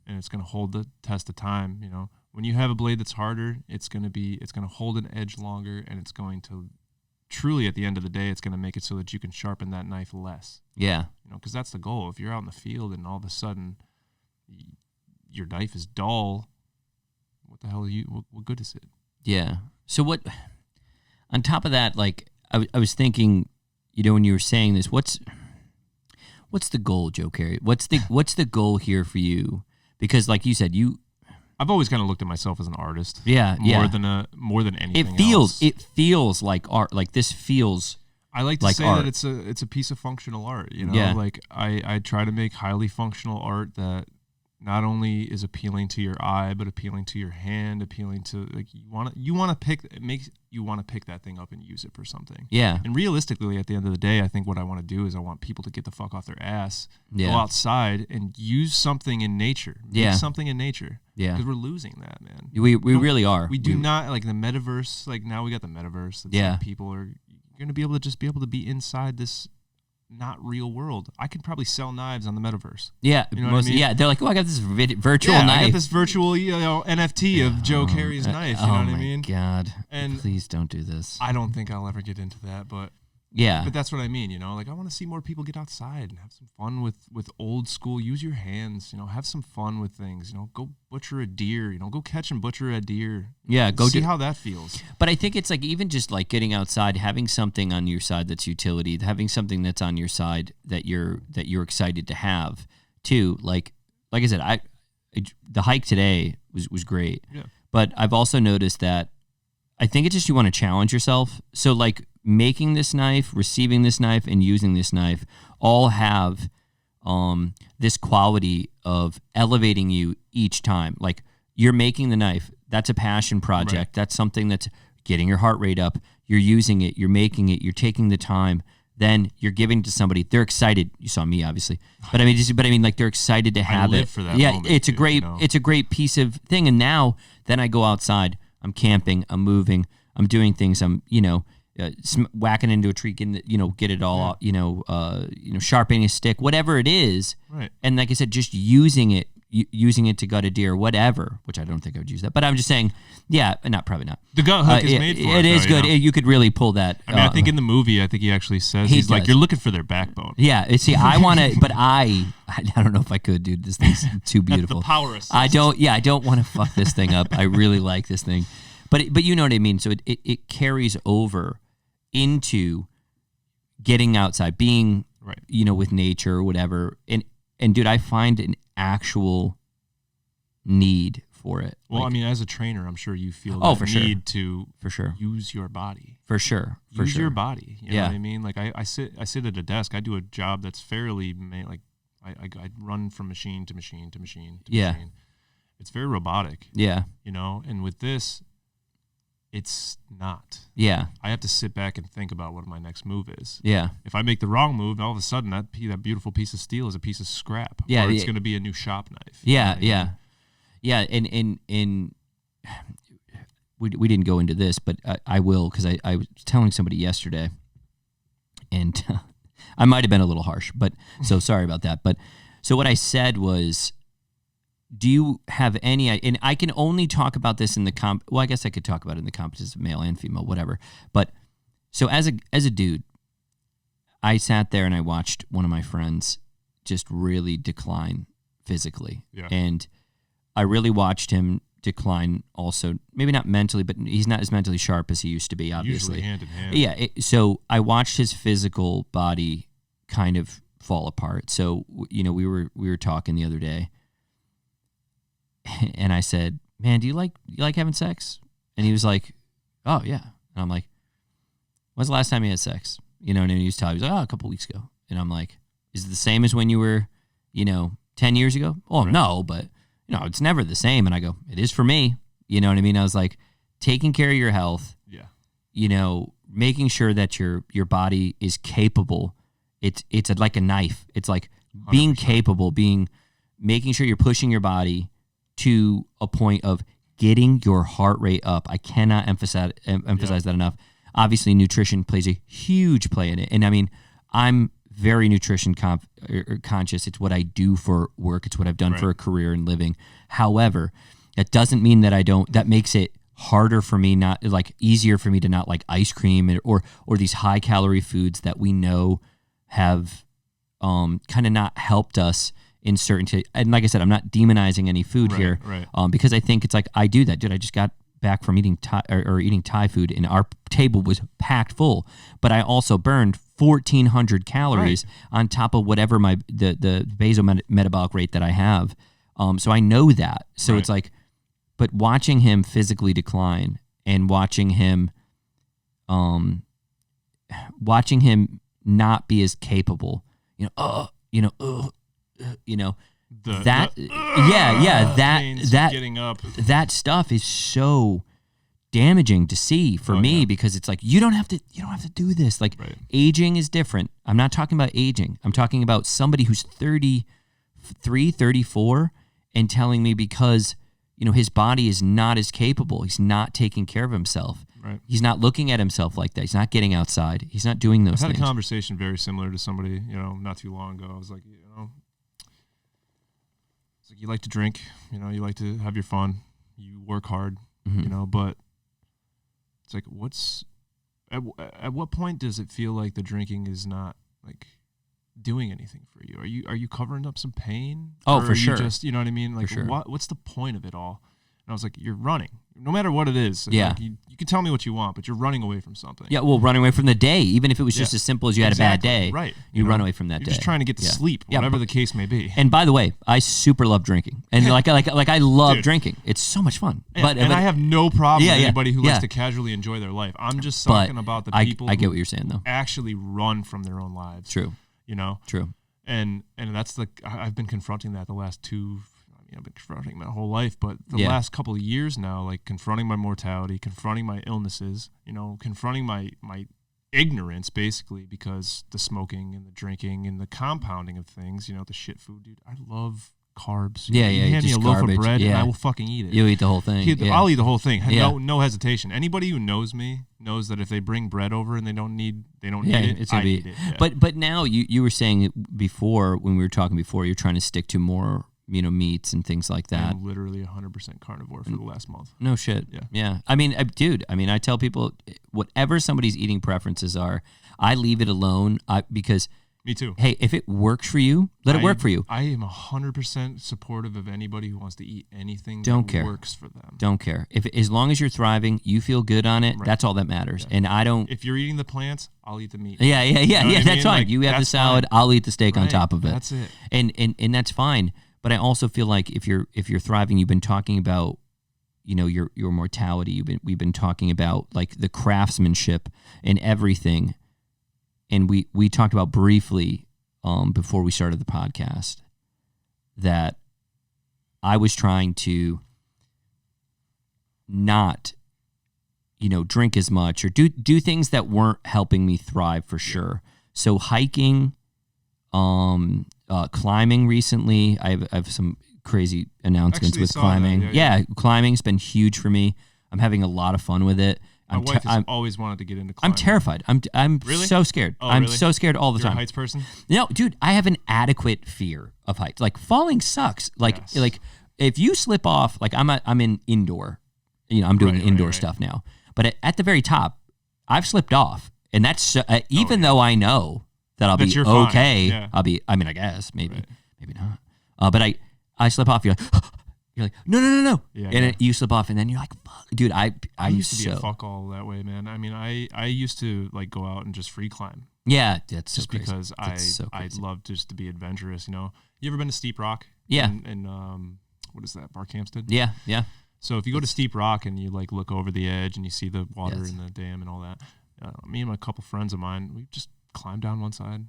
and it's going to hold the test of time. You know, when you have a blade that's harder, it's going to hold an edge longer, and it's going to truly, at the end of the day, it's going to make it so that you can sharpen that knife less. Yeah. You know, because that's the goal. If you're out in the field and all of a sudden your knife is dull, what the hell what good is it? Yeah. So what, on top of that, like, I was thinking, you know, when you were saying this, what's the goal, Joe Carey? What's the goal here for you? Because like you said, I've always kind of looked at myself as an artist. Yeah, more than anything. It feels like art. Like this feels. I like to say art. that it's a piece of functional art. You know, Yeah. like I try to make highly functional art that not only is appealing to your eye, but appealing to your hand, appealing to, like, you want to pick, it makes you want to pick that thing up and use it for something. Yeah. And realistically, at the end of the day, I think what I want to do is I want people to get the fuck off their ass, Yeah. go outside and use something in nature. Yeah. Make something in nature. Yeah. Because we're losing that, man. We really are. We do not, like the metaverse, like now we got the metaverse. It's Yeah. like people are going to be able to be inside this not real world. I could probably sell knives on the metaverse. Yeah, You know what I mean? yeah. They're like, oh, I got this virtual knife. I got this virtual, NFT of Joe Carey's knife. You know what I mean? Oh my God! And please don't do this. I don't think I'll ever get into that, but Yeah, that's what I mean. You know, like I want to see more people get outside and have some fun with old school. Use your hands. You know, have some fun with things. You know, go butcher a deer. You know, go catch and butcher a deer. yeah. Go see how that feels. But I think it's like even just like getting outside, having something on your side that's utility, having something that's on your side that you're excited to have too. Like I said, the hike today was great. Yeah. But I've also noticed that I think it's just you want to challenge yourself. So like making this knife, receiving this knife, and using this knife all have this quality of elevating you each time. Like you're making the knife. That's a passion project. Right. That's something that's getting your heart rate up. You're using it. You're making it. You're taking the time. Then you're giving it to somebody. They're excited. You saw me, obviously, but I mean, like they're excited to have live it. for that yeah, moment, it's a dude, great, you know? it's a great piece of thing. And now, then I go outside. I'm camping. I'm moving. I'm doing things. I'm, whacking into a tree, getting get it all out. Sharpening a stick, whatever it is. Right. And like I said, just using it to gut a deer, whatever. Which I don't think I would use that, but I'm just saying, yeah, probably not. The gut hook is made for it. It is though, good. You know? You could really pull that. I mean, I think in the movie, I think he actually says He he's like, does. you're looking for their backbone. Yeah, see, I want to, but I don't know if I could, dude. This thing's too beautiful. The power assist. I don't want to fuck this thing up. I really like this thing, but you know what I mean. So it carries over into getting outside, being Right. with nature or whatever. And dude, I find an actual need for it. Well, Like, I mean, as a trainer, I'm sure you feel Oh, that for sure. need to for sure, use your body. for sure, for Use sure. your body. You know Yeah. what I mean? Like I sit at a desk. I do a job that's fairly I run from machine to machine to machine to Yeah. machine. It's very robotic, Yeah, and with this, it's not. yeah, I have to sit back and think about what my next move is. yeah. If I make the wrong move, all of a sudden that beautiful piece of steel is a piece of scrap. Yeah, or it's yeah. going to be a new shop knife. You know Yeah, what I mean? yeah, and we didn't go into this, but I will because I was telling somebody yesterday, and I might have been a little harsh, but so sorry about that. But so what I said was, do you have any? And I can only talk about this in the well, I guess I could talk about it in the competition of male and female, whatever. But so as a dude, I sat there and I watched one of my friends just really decline physically, Yeah. and I really watched him decline also, maybe not mentally, but he's not as mentally sharp as he used to be, obviously. Usually hand in hand. Yeah, so I watched his physical body kind of fall apart. So, we were talking the other day, and I said, "Man, do you like having sex?" And he was like, "Oh, yeah." And I'm like, "When's the last time you had sex?" And he was telling me, he was like, "Oh, a couple weeks ago." And I'm like, "Is it the same as when you were, 10 years ago?" "Oh, Right. no, but it's never the same." And I go, "It is for me." You know what I mean? I was like, taking care of your health, Yeah. making sure that your body is capable. It's like a knife. It's like being 100%. capable, making sure you're pushing your body to a point of getting your heart rate up. I cannot emphasize that enough. Obviously, nutrition plays a huge play in it. And I mean, I'm very nutrition conscious. It's what I do for work. It's what I've done for a career and living. However, that doesn't mean that that makes it harder for me, easier for me to not like ice cream or these high calorie foods that we know have kind of not helped us in certain. And like I said, I'm not demonizing any food here, because I think it's like I do that, dude. I just got back from eating Thai food, and our table was packed full. But I also burned 1,400 calories on top of whatever the basal metabolic rate that I have. So I know that. So it's like, but watching him physically decline and watching him not be as capable, getting up. That stuff is so damaging to see for me, because it's like you don't have to do this. Like aging is different. I'm not talking about aging. I'm talking about somebody who's 33, 34 and telling me because his body is not as capable. He's not taking care of himself. Right. He's not looking at himself like that. He's not getting outside. He's not doing those things. I had a conversation very similar to somebody, not too long ago. I was like, it's like you like to drink, you like to have your fun, you work hard, but it's like, at what point does it feel like the drinking is not like doing anything for you? Are you covering up some pain? Oh, or for sure. Just, you know what I mean? Like, what's the point of it all? And I was like, you're running, no matter what it is. Yeah. Like, you can tell me what you want, but you're running away from something. Yeah, well, running away from the day, even if it was just as simple as you had a bad day. Right. You run away from that you're day. You're just trying to get to sleep, whatever the case may be. And by the way, I super love drinking, and like I love drinking. It's so much fun. But I have no problem with anybody who likes yeah. to casually enjoy their life. I'm just talking about the people. I get what you're saying, though. Actually run from their own lives. True. True. And that's I've been confronting that the last I've been confronting my whole life, but the last couple of years now, like confronting my mortality, confronting my illnesses, confronting my ignorance, basically, because the smoking and the drinking and the compounding of things, the shit food, dude. I love carbs. You hand me a loaf of bread and I will fucking eat it. You'll eat the whole thing. I'll eat the whole thing. No hesitation. Anybody who knows me knows that if they bring bread over and they don't need it, I eat it. Yeah. But now you were saying before, when we were talking before, you're trying to stick to more meats and things like that. I'm literally 100% carnivore for the last month. No shit. Yeah. I mean, dude, I tell people whatever somebody's eating preferences are, I leave it alone because me too. Hey, if it works for you, let it work for you. I am 100% supportive of anybody who wants to eat anything that works for them. Don't care. As long as you're thriving, you feel good on it, that's all that matters. Yeah. And I don't... If you're eating the plants, I'll eat the meat. Yeah, that's fine. Like, you have the salad, I'll eat the steak on top of it. That's it. And that's fine. But I also feel like if you're thriving, you've been talking about, your mortality. We've been talking about like the craftsmanship and everything. And we talked about briefly before we started the podcast that I was trying to not, drink as much or do things that weren't helping me thrive for sure. So hiking, climbing recently. I have some crazy announcements with climbing. Yeah, climbing's been huge for me. I'm having a lot of fun with it. My wife has always wanted to get into climbing. I'm terrified. I'm really? So scared. Oh, I'm really? so scared all the You're time. a heights person? No, dude, I have an adequate fear of heights. Like falling sucks. Like if you slip off, like I'm in indoor. I'm doing indoor stuff now. But at the very top, I've slipped off, and that's even though I know that I'll be okay. Yeah. I'll be. I mean, I guess maybe not. But I slip off. You're like no. Yeah, and you slip off, and then you're like, fuck, dude. I used to be a fuck all that way, man. I mean, I used to like go out and just free climb. Yeah, that's just so crazy. Because I love just to be adventurous. You ever been to Steep Rock? Yeah. And what is that? Barkhamsted? Yeah. So if you go to Steep Rock and you like look over the edge and you see the water in the dam and all that, me and a couple friends of mine, we just climb down one side,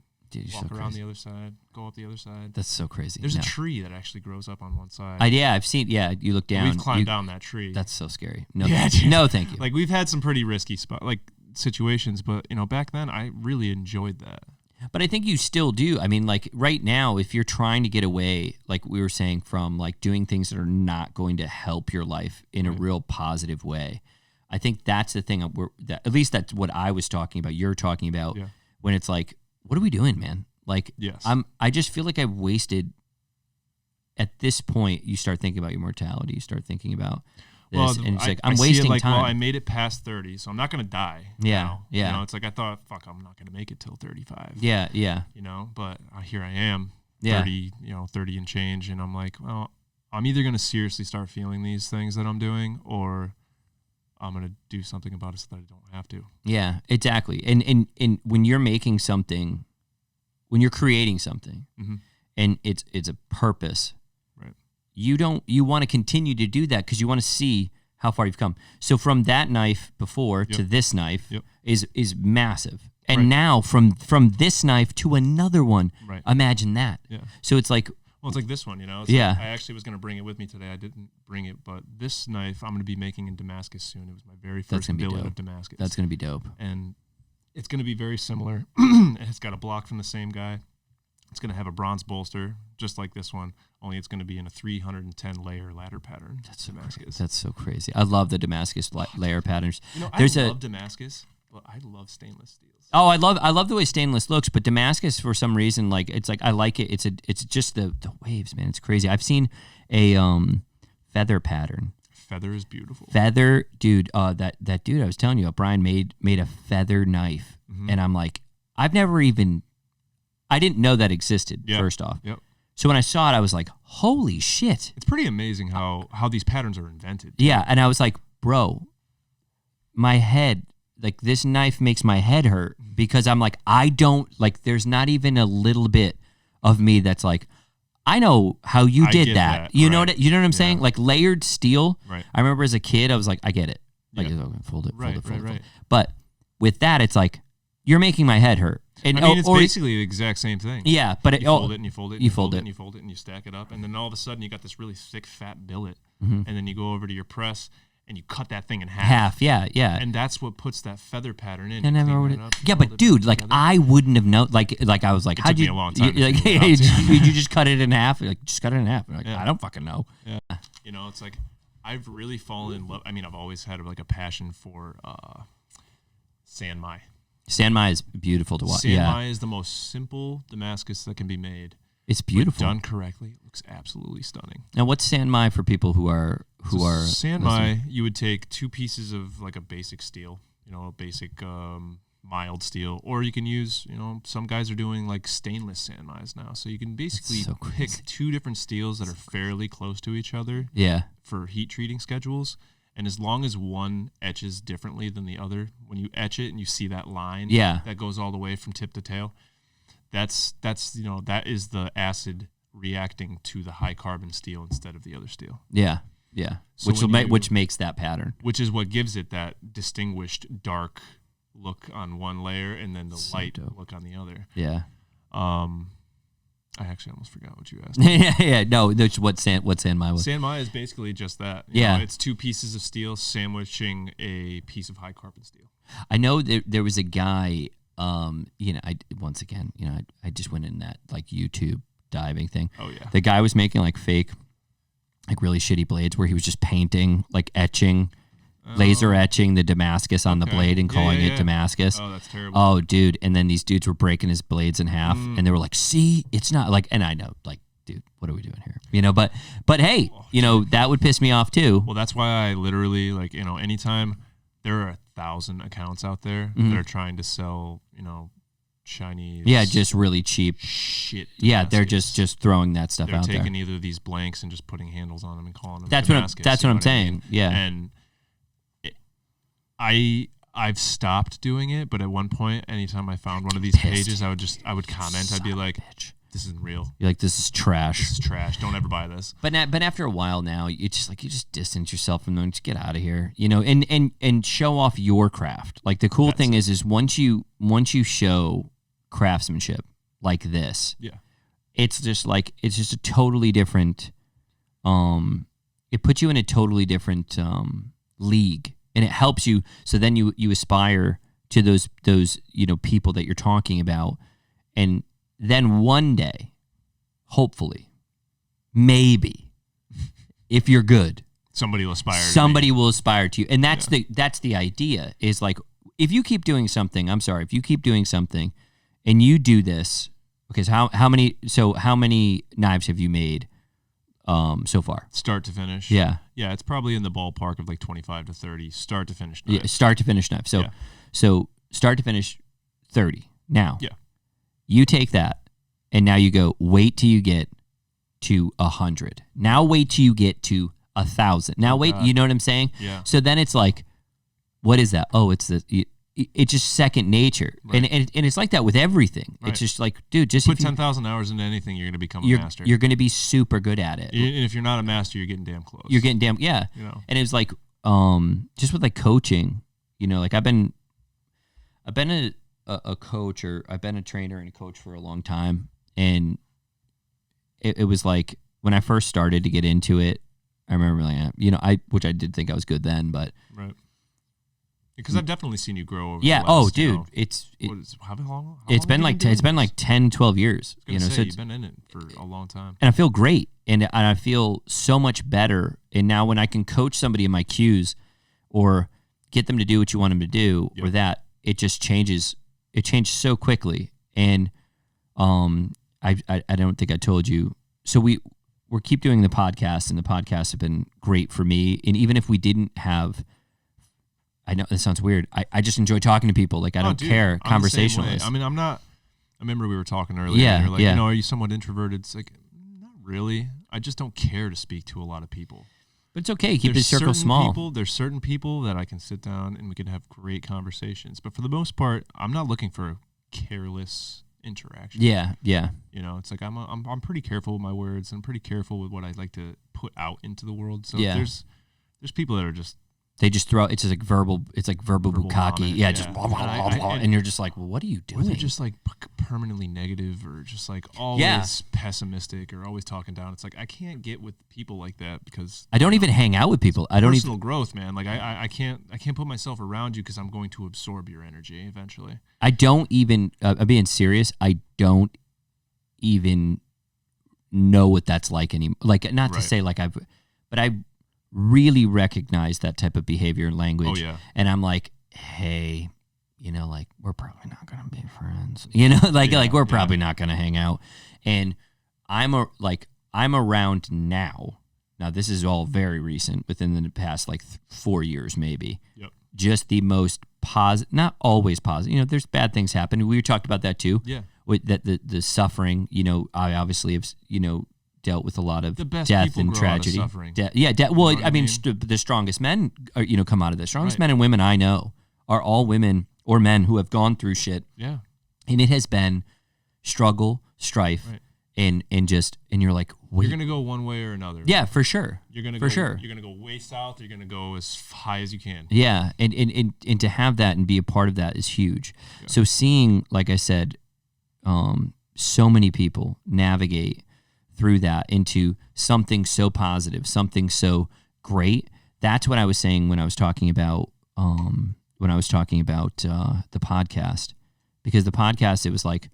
walk around the other side, go up the other side. That's so crazy. There's a tree that actually grows up on one side. I've seen. Yeah, you look down. We've climbed down that tree. That's so scary. No, no, thank you. Like we've had some pretty risky situations, but back then I really enjoyed that. But I think you still do. I mean, like right now, if you're trying to get away, like we were saying, from like doing things that are not going to help your life in a real positive way, I think that's the thing. At least that's what I was talking about. You're talking about when it's like, what are we doing, man? Like, Yes. I just feel like I've wasted. At this point, you start thinking about your mortality. You start thinking about this, and it's like I'm wasting time. Well, I made it past 30, so I'm not gonna die. Yeah, now. yeah. You know, it's like I thought, fuck, I'm not gonna make it till 35. Yeah, yeah. You know, but here I am, Yeah. 30, 30 and change, and I'm like, well, I'm either gonna seriously start feeling these things that I'm doing, or I'm gonna do something about it so that I don't have to. Yeah, exactly. And when you're making something, when you're creating something, Mm-hmm. and it's a purpose. Right. You want to continue to do that because you want to see how far you've come. So from that knife before to this knife is massive. And Right. now from this knife to another one, Right. imagine that. Yeah. So it's like, Well, it's like this one, It's Yeah. like I actually was going to bring it with me today. I didn't bring it, but this knife I'm going to be making in Damascus soon. It was my very first gonna be billet dope. of Damascus. that's going to be dope. And it's going to be very similar. It's got a block from the same guy. It's going to have a bronze bolster, just like this one, only it's going to be in a 310 layer ladder pattern. That's so Damascus. crazy. That's so crazy. I love the Damascus layer patterns. I love Damascus, but I love stainless steels. Oh, I love the way stainless looks, but Damascus for some reason, like it's like I like it. It's just the waves, man. It's crazy. I've seen a feather pattern. Feather is beautiful. Feather, dude. That dude I was telling you, Brian made a feather knife, and I'm like, I didn't know that existed. Yep. First off, Yep. so when I saw it, I was like, holy shit. It's pretty amazing how these patterns are invented. Yeah, and I was like, bro, my head, like this knife makes my head hurt because I'm like, I don't like. There's not even a little bit of me that's like, I know how you I did get that. that, You know right. what? You know what I'm saying? Like layered steel. Right. I remember as a kid, I was like, I get it. Like, Yeah. okay, fold it, Right, fold it, fold right, it. right. But with that, it's like you're making my head hurt. And I mean, it's basically the exact same thing. yeah, but You fold it and you fold it and you you fold fold it it. and you fold it and you stack it up, and then all of a sudden you got this really thick, fat billet, Mm-hmm. and then you go over to your press and you cut that thing in half. Yeah, yeah. and that's what puts that feather pattern in. I You never clean would've- that up, you yeah, fold but it dude, back like together. I wouldn't have known. Like I was like, how'd took you? me a long time to Like, figure it out, did you just cut it in half? Like, just cut it in half. Like, Yeah. I don't fucking know. Yeah. It's like I've really fallen in love. I mean, I've always had like a passion for Sanmai. Sanmai is beautiful to watch. Sanmai Yeah, is the most simple Damascus that can be made. it's But beautiful. done correctly, it looks absolutely stunning. Now, what's Sanmai for people who are listening? Sanmai, you would take two pieces of like a basic steel, a basic mild steel, or you can use, some guys are doing like stainless Sanmais now. So you can basically so pick crazy. two different steels that are fairly close to each other Yeah, for heat treating schedules. And as long as one etches differently than the other, when you etch it and you see that line Yeah. that goes all the way from tip to tail, that is the acid reacting to the high carbon steel instead of the other steel, yeah, yeah. So Which makes that pattern. which is what gives it that distinguished dark look on one layer and then the So light dope. look on the other. Yeah, I actually almost forgot what you asked. yeah. No, that's what Sanmai was. Sanmai is basically just that. Yeah. It's two pieces of steel sandwiching a piece of high carbon steel. I know there was a guy. I just went in that like YouTube diving thing. Oh, yeah. The guy was making like fake, like really shitty blades where he was just painting, like etching, laser etching the Damascus on the Okay. blade and Yeah, calling yeah, it yeah. Damascus. Oh, that's terrible. Oh, dude. And then these dudes were breaking his blades in half and they were like, see, it's not like, and I know, like, dude, what are we doing here? But hey, that would piss me off too. Well, that's why I literally, like, anytime there are 1,000 accounts out there that are trying to sell, Chinese. Yeah, just really cheap. shit. Yeah, they're Damascus. just throwing that stuff They're out there. taking either these blanks and just putting handles on them and calling them That's Damascus, what you know I'm I saying. mean? Yeah. And I've stopped doing it, but at one point, anytime I found one of these pissed. pages, I would comment. I'd be like, Bitch. "This isn't real. You're like, this is trash. This is trash. Don't ever buy this." But after a while now, you just distance yourself from them. Just get out of here, and show off your craft. Like the cool thing is once you show craftsmanship like this, Yeah. it's just a totally different. It puts you in a totally different league, and it helps you. So then you aspire to those people that you're talking about, and then one day, hopefully, maybe, if you're good, Somebody will aspire. somebody will aspire to you, and that's the idea. Is like if you keep doing something. I'm sorry, if you keep doing something, and you do this Okay, so how many knives have you made so far? Start to finish. Yeah. Yeah, it's probably in the ballpark of like 25 to 30 start to finish Yeah, knives. start to finish knife. So start to finish 30. Now, Yeah. you take that and now you go wait till you get to 100. Now wait till you get to 1,000. Now wait, God. you know what I'm saying? Yeah. So then it's like, what is that? Oh, it's it's just second nature. Right. And it's like that with everything. Right. It's just like, dude, just Put if you, 10,000 hours into anything, you're going to become a you're master. you're going to be super good at it. And if you're not a master, you're getting damn close. You're getting damn, yeah. You know. And it was like, just with like coaching, you know, like I've been a coach, or I've been a trainer and a coach for a long time. And it was like when I first started to get into it, I remember like, you know, which I did think I was good then, but Right. Because I've definitely seen you grow over yeah. the last, Dude, you know, how long it's been have you like, doing it's been this? like 10, 12 years, I was you know, gonna so say, it's, you've been in it for a long time. and I feel great. And I feel so much better. And now when I can coach somebody in my cues or get them to do what you want them to do, or that, it just changes. It changed so quickly. And I don't think I told you. So we're keep doing the podcast, and the podcasts have been great for me. And even if we didn't have, I know this sounds weird, I just enjoy talking to people. Like I don't care, I'm the same way. conversationalist. I mean, I'm not. I remember we were talking earlier. Yeah, And you're like, yeah. you know, are you somewhat introverted? It's like, not really. I just don't care to speak to a lot of people. But it's okay. Keep the There's circle certain small. There's certain people that I can sit down and we can have great conversations. But for the most part, I'm not looking for a careless interaction. Yeah, yeah. You know, it's like I'm pretty careful with my words. I'm pretty careful with what I like to put out into the world. So Yeah. there's people that are just They just throw. It's just like verbal. It's like verbal bukkake. vomit, Yeah, yeah. just blah, blah, blah, blah, And- and you're just like, well, what are you or doing? they're just like permanently negative or just like always pessimistic or always talking down. It's like I can't get with people like that because I don't even hang out with people. I don't even. personal growth, man. Like I can't put myself around you because I'm going to absorb your energy eventually. I don't even. I'm being serious. I don't even know what that's like anymore. Like, not to Right. say like but I really recognize that type of behavior and language. Oh yeah. And I'm like, hey, you know, like we're probably not gonna be friends. You know, like we're probably not gonna hang out. And I'm around now. Now this is all very recent, within the past like 4 years maybe. Yep. Just the most positive, not always positive. You know, there's bad things happen. We talked about that too. Yeah. With that the suffering. You know, I obviously have dealt with a lot of The best death people and grow tragedy. out of suffering. Well, You know what I I mean, mean? the strongest men are, come out of this. Strongest Right. men and women I know are all women or men who have gone through shit, Yeah. and it has been struggle, strife, Right. and you're like, wait, You're gonna go one way or another. yeah, for sure, You're gonna for go, sure. You're gonna go way south. You're gonna go as high as you can. Yeah, and to have that and be a part of that is huge. Yeah. So seeing, like I said, so many people navigate through that into something so positive, something so great. That's what I was saying when I was talking about the podcast, because the podcast, it was like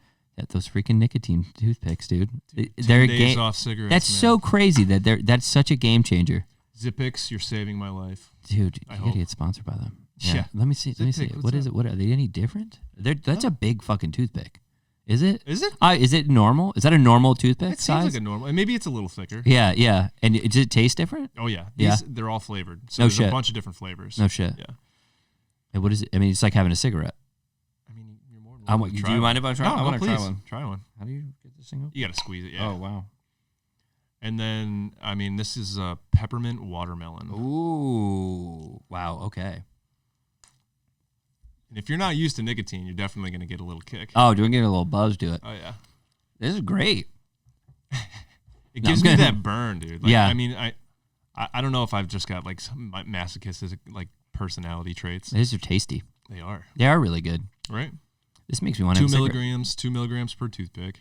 those freaking nicotine toothpicks, dude. They're 10 days off cigarettes. That's man. so crazy that's such a game changer. Zippix, you're saving my life. Dude, I you hope. gotta get sponsored by them. Yeah. Let me see. Zippix, What is what's it? What are they any different? That's a big fucking toothpick. Is it? Is it? Is it normal? Is that a normal toothpick It size? seems like a normal, and maybe it's a little thicker. Yeah, yeah. And does it taste different? Oh yeah, Yeah. They're all flavored. So No there's shit. a bunch of different flavors. No shit. Yeah. And what is it? I mean, it's like having a cigarette. I mean, you're more than Do welcome to try you one. mind if I try? No, I no, want to try please. one. Try one. How do you get this thing open? You gotta squeeze it. Yeah. Oh wow. And then, I mean, this is a peppermint watermelon. Ooh. Wow. Okay. And if you're not used to nicotine, you're definitely gonna get a little kick. Oh, do we get a little buzz to it? Oh yeah. This is great. It No, gives I'm me gonna- that burn, dude. Like, Yeah. I mean, I don't know if I've just got like some masochistic like personality traits. These are tasty. They are, They are really good. right? This makes me want to 2 have a cigarette. milligrams, 2 milligrams per toothpick.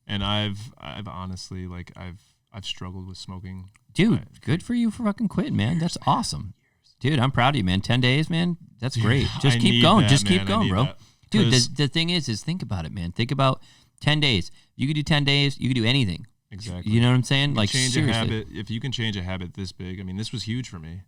And I've honestly like I've struggled with smoking. Dude, good for you for fucking quitting, man. That's awesome. Dude, I'm proud of you, man. 10 days, man. That's great. Just I keep need going. that, Just keep man. I going, need bro. that. Dude, 'Cause- the thing is think about it, man. Think about 10 days. You could do 10 days. You could do anything. Exactly. You know what I'm saying? You Like, change seriously. a habit. If you can change a habit this big, I mean, this was huge for me.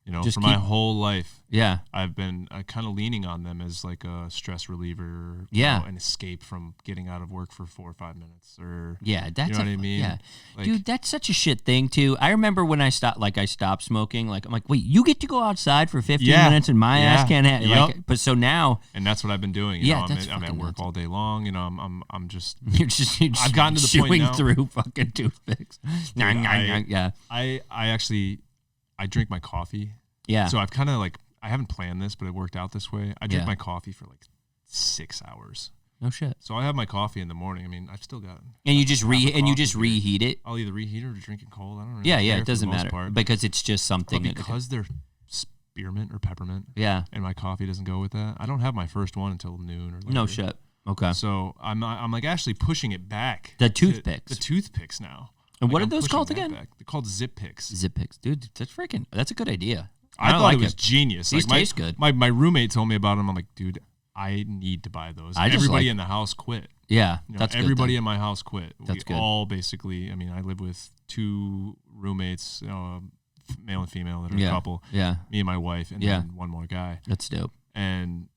You know, Just for my whole life, Yeah. I've been kind of leaning on them as like a stress reliever, Yeah. an escape from getting out of work for 4 or 5 minutes, or Yeah, that's you know what I mean? Yeah, Like, dude, that's such a shit thing too. I remember when I stopped smoking. Like I'm like, wait, you get to go outside for 15 minutes and my ass can't have. Yep. Like, but so now, and that's what I've been doing. You know, I'm at work all day long. You know, I'm just I've gotten to the chewing point now, through fucking toothpicks. Dude, Yeah, I actually drink my coffee. yeah. So I've kind of like, I haven't planned this, but it worked out this way. I drink Yeah. my coffee for like 6 hours. No shit. So I have my coffee in the morning. I mean, I've still got. And you just reheat it. I'll either reheat it or drink it cold. I don't really Yeah, care it for doesn't the most matter part. because it's just something. But because they're spearmint or peppermint, Yeah. and my coffee doesn't go with that, I don't have my first one until noon or later. No shit. Okay. So I'm like actually pushing it back. The toothpicks. The toothpicks now. And what Like, are I'm those pushing called that again? back. They're called Zip Picks. Zip picks, dude. That's a good idea. I thought like it was genius. These like taste good. My roommate told me about them. I'm like, dude, I need to buy those. Everybody in the house quit. Yeah, You know, that's everybody good. in my house quit. That's good. All basically. I mean, I live with 2 roommates, you know, male and female that are a couple. Yeah, Me and my wife, and then one more guy. that's dope. And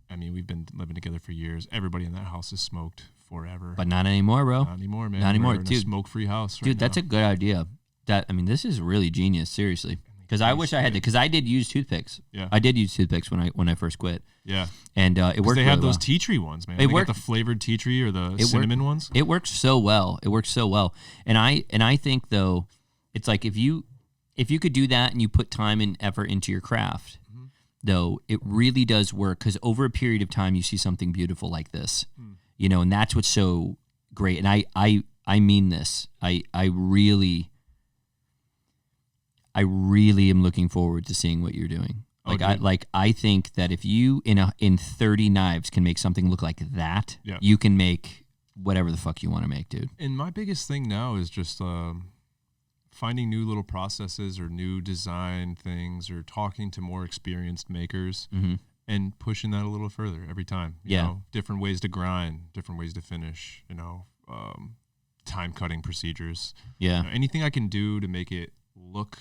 I mean, we've been living together for years. Everybody in that house has smoked forever. But not anymore, bro. Not anymore, man. Not anymore, We're in a dude. smoke-free house. Dude, that's a good idea. This is really genius. Seriously, because I wish I had to. Because I did use toothpicks. Yeah. I did use toothpicks when I first quit, yeah. and it worked. They really have those well. tea tree ones, man. It They worked- got the flavored tea tree or the worked- cinnamon ones. It works so well. It works so well. And I think though, it's like if you could do that and you put time and effort into your craft, though, it really does work because over a period of time you see something beautiful like this, you know, and that's what's so great. And I mean this. I really am looking forward to seeing what you're doing. I think that if you in 30 knives can make something look like that, you can make whatever the fuck you want to make, dude. And my biggest thing now is just finding new little processes or new design things or talking to more experienced makers and pushing that a little further every time. You know, different ways to grind, different ways to finish, you know, time cutting procedures. Yeah. You know, anything I can do to make it look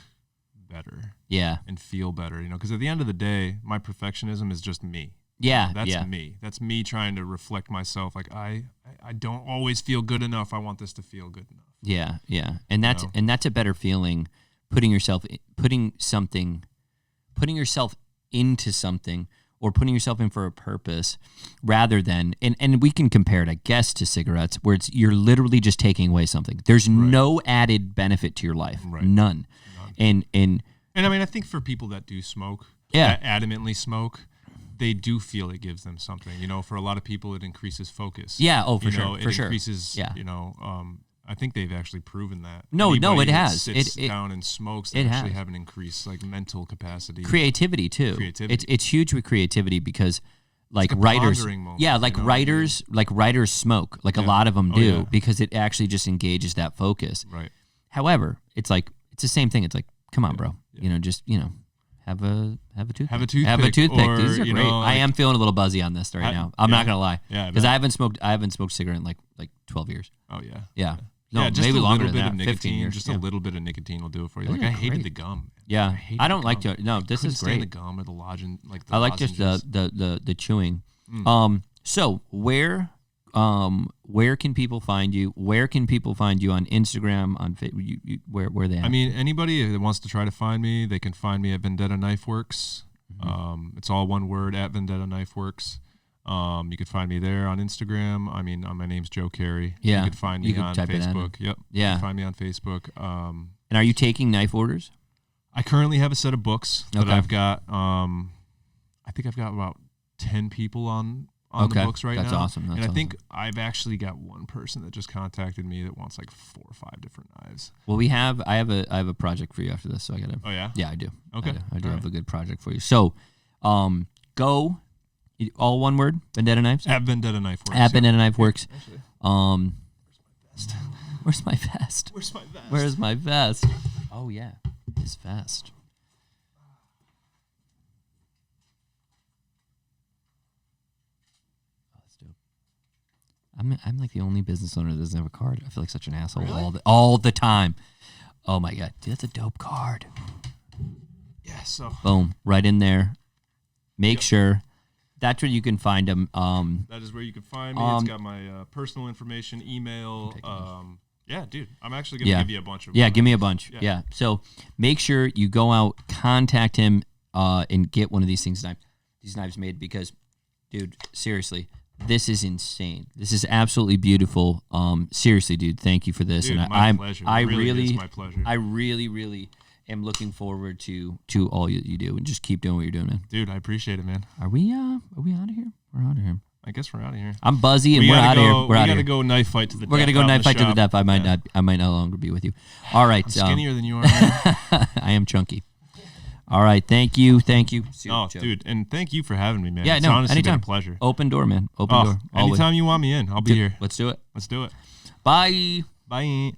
better. Yeah. And feel better, you know, because at the end of the day, my perfectionism is just me. Yeah. That's me. That's me trying to reflect myself. Like I don't always feel good enough. I want this to feel good enough. Yeah, yeah, and that's a better feeling. Putting yourself into something, or putting yourself in for a purpose, rather than and we can compare it, I guess, to cigarettes, where you're literally just taking away something. There's no added benefit to your life, none. And I mean, I think for people that do smoke, that adamantly smoke, they do feel it gives them something. You know, for a lot of people, it increases focus. Yeah, for sure, it increases. You know, I think they've actually proven that. No, Anybody it has. That sits down and smokes. They actually have an increased like mental capacity, creativity too. It's huge with creativity because like writers, moment, writers smoke. Like a lot of them do because it actually just engages that focus. Right. However, it's like it's the same thing. It's like, come on, bro. You know, just have a toothpick. Have a toothpick. Have a toothpick. Or, These are great. know, I am feeling a little buzzy on this right now. I'm not gonna lie. Yeah. Because I haven't smoked cigarette in like 12 years. Oh yeah. Yeah. No, just maybe a longer little than bit that. of 15 nicotine. years. Just a little bit of nicotine will do it for you. Those Like I are hated great. the gum. Yeah. I don't like to. No, this couldn't is stand great. the gum or the lozenge. I like just the chewing. So where can people find you? Where can people find you on Instagram? On where they at? I mean, anybody that wants to try to find me, they can find me at Vendetta Knife Works. It's all one word, at Vendetta Knife Works. You can find me there on Instagram. I mean, my name's Joe Carey. Yeah. You can find me on type it in. Facebook. Yep. Yeah. You can find me on Facebook. And are you taking knife orders? I currently have a set of books that Okay. I've got. I think I've got about 10 people on the books right That's now. awesome. That's I think I've actually got one person that just contacted me that wants like 4 or 5 different knives. Well, I have a project for you after this, so I gotta. Oh yeah. Yeah, I do. Okay. I do have a good project for you. So, go, all one word, Vendetta Knives. At Vendetta Knife Works. At Vendetta Knife Works. Actually. Where's my vest? Where's my vest? Where's my vest? Oh yeah, his vest. Oh, that's dope. I'm like the only business owner that doesn't have a card. I feel like such an asshole all the time. Oh my god, dude, that's a dope card. Yeah, so Boom, right in there. Make sure that's where you can find him. that is where you can find me. It's got my personal information, email. Yeah, dude, I'm actually gonna give you a bunch of. Yeah, give me a bunch. Yeah. Yeah. So make sure you go out, contact him, and get one of these knives made because, dude, seriously, this is insane. This is absolutely beautiful. Seriously, dude, thank you for this. Dude, and my pleasure. It's my pleasure. I really am looking forward to all you do, and just keep doing what you're doing, man. Dude, I appreciate it, man. Are we out of here? We're out of here. I guess we're out of here. I'm Buzzy, and we're out of here. We gotta go knife fight to the death. We're gonna go knife fight to the death. I might no longer be with you. All right. I'm skinnier than you are, man. I am chunky. All right. Thank you. Oh, dude, and thank you for having me, man. Yeah, it's no, honestly anytime. been a pleasure. Open door, man. Open door. Always. Anytime you want me in, I'll be here. Let's do it. Let's do it. Bye. Bye.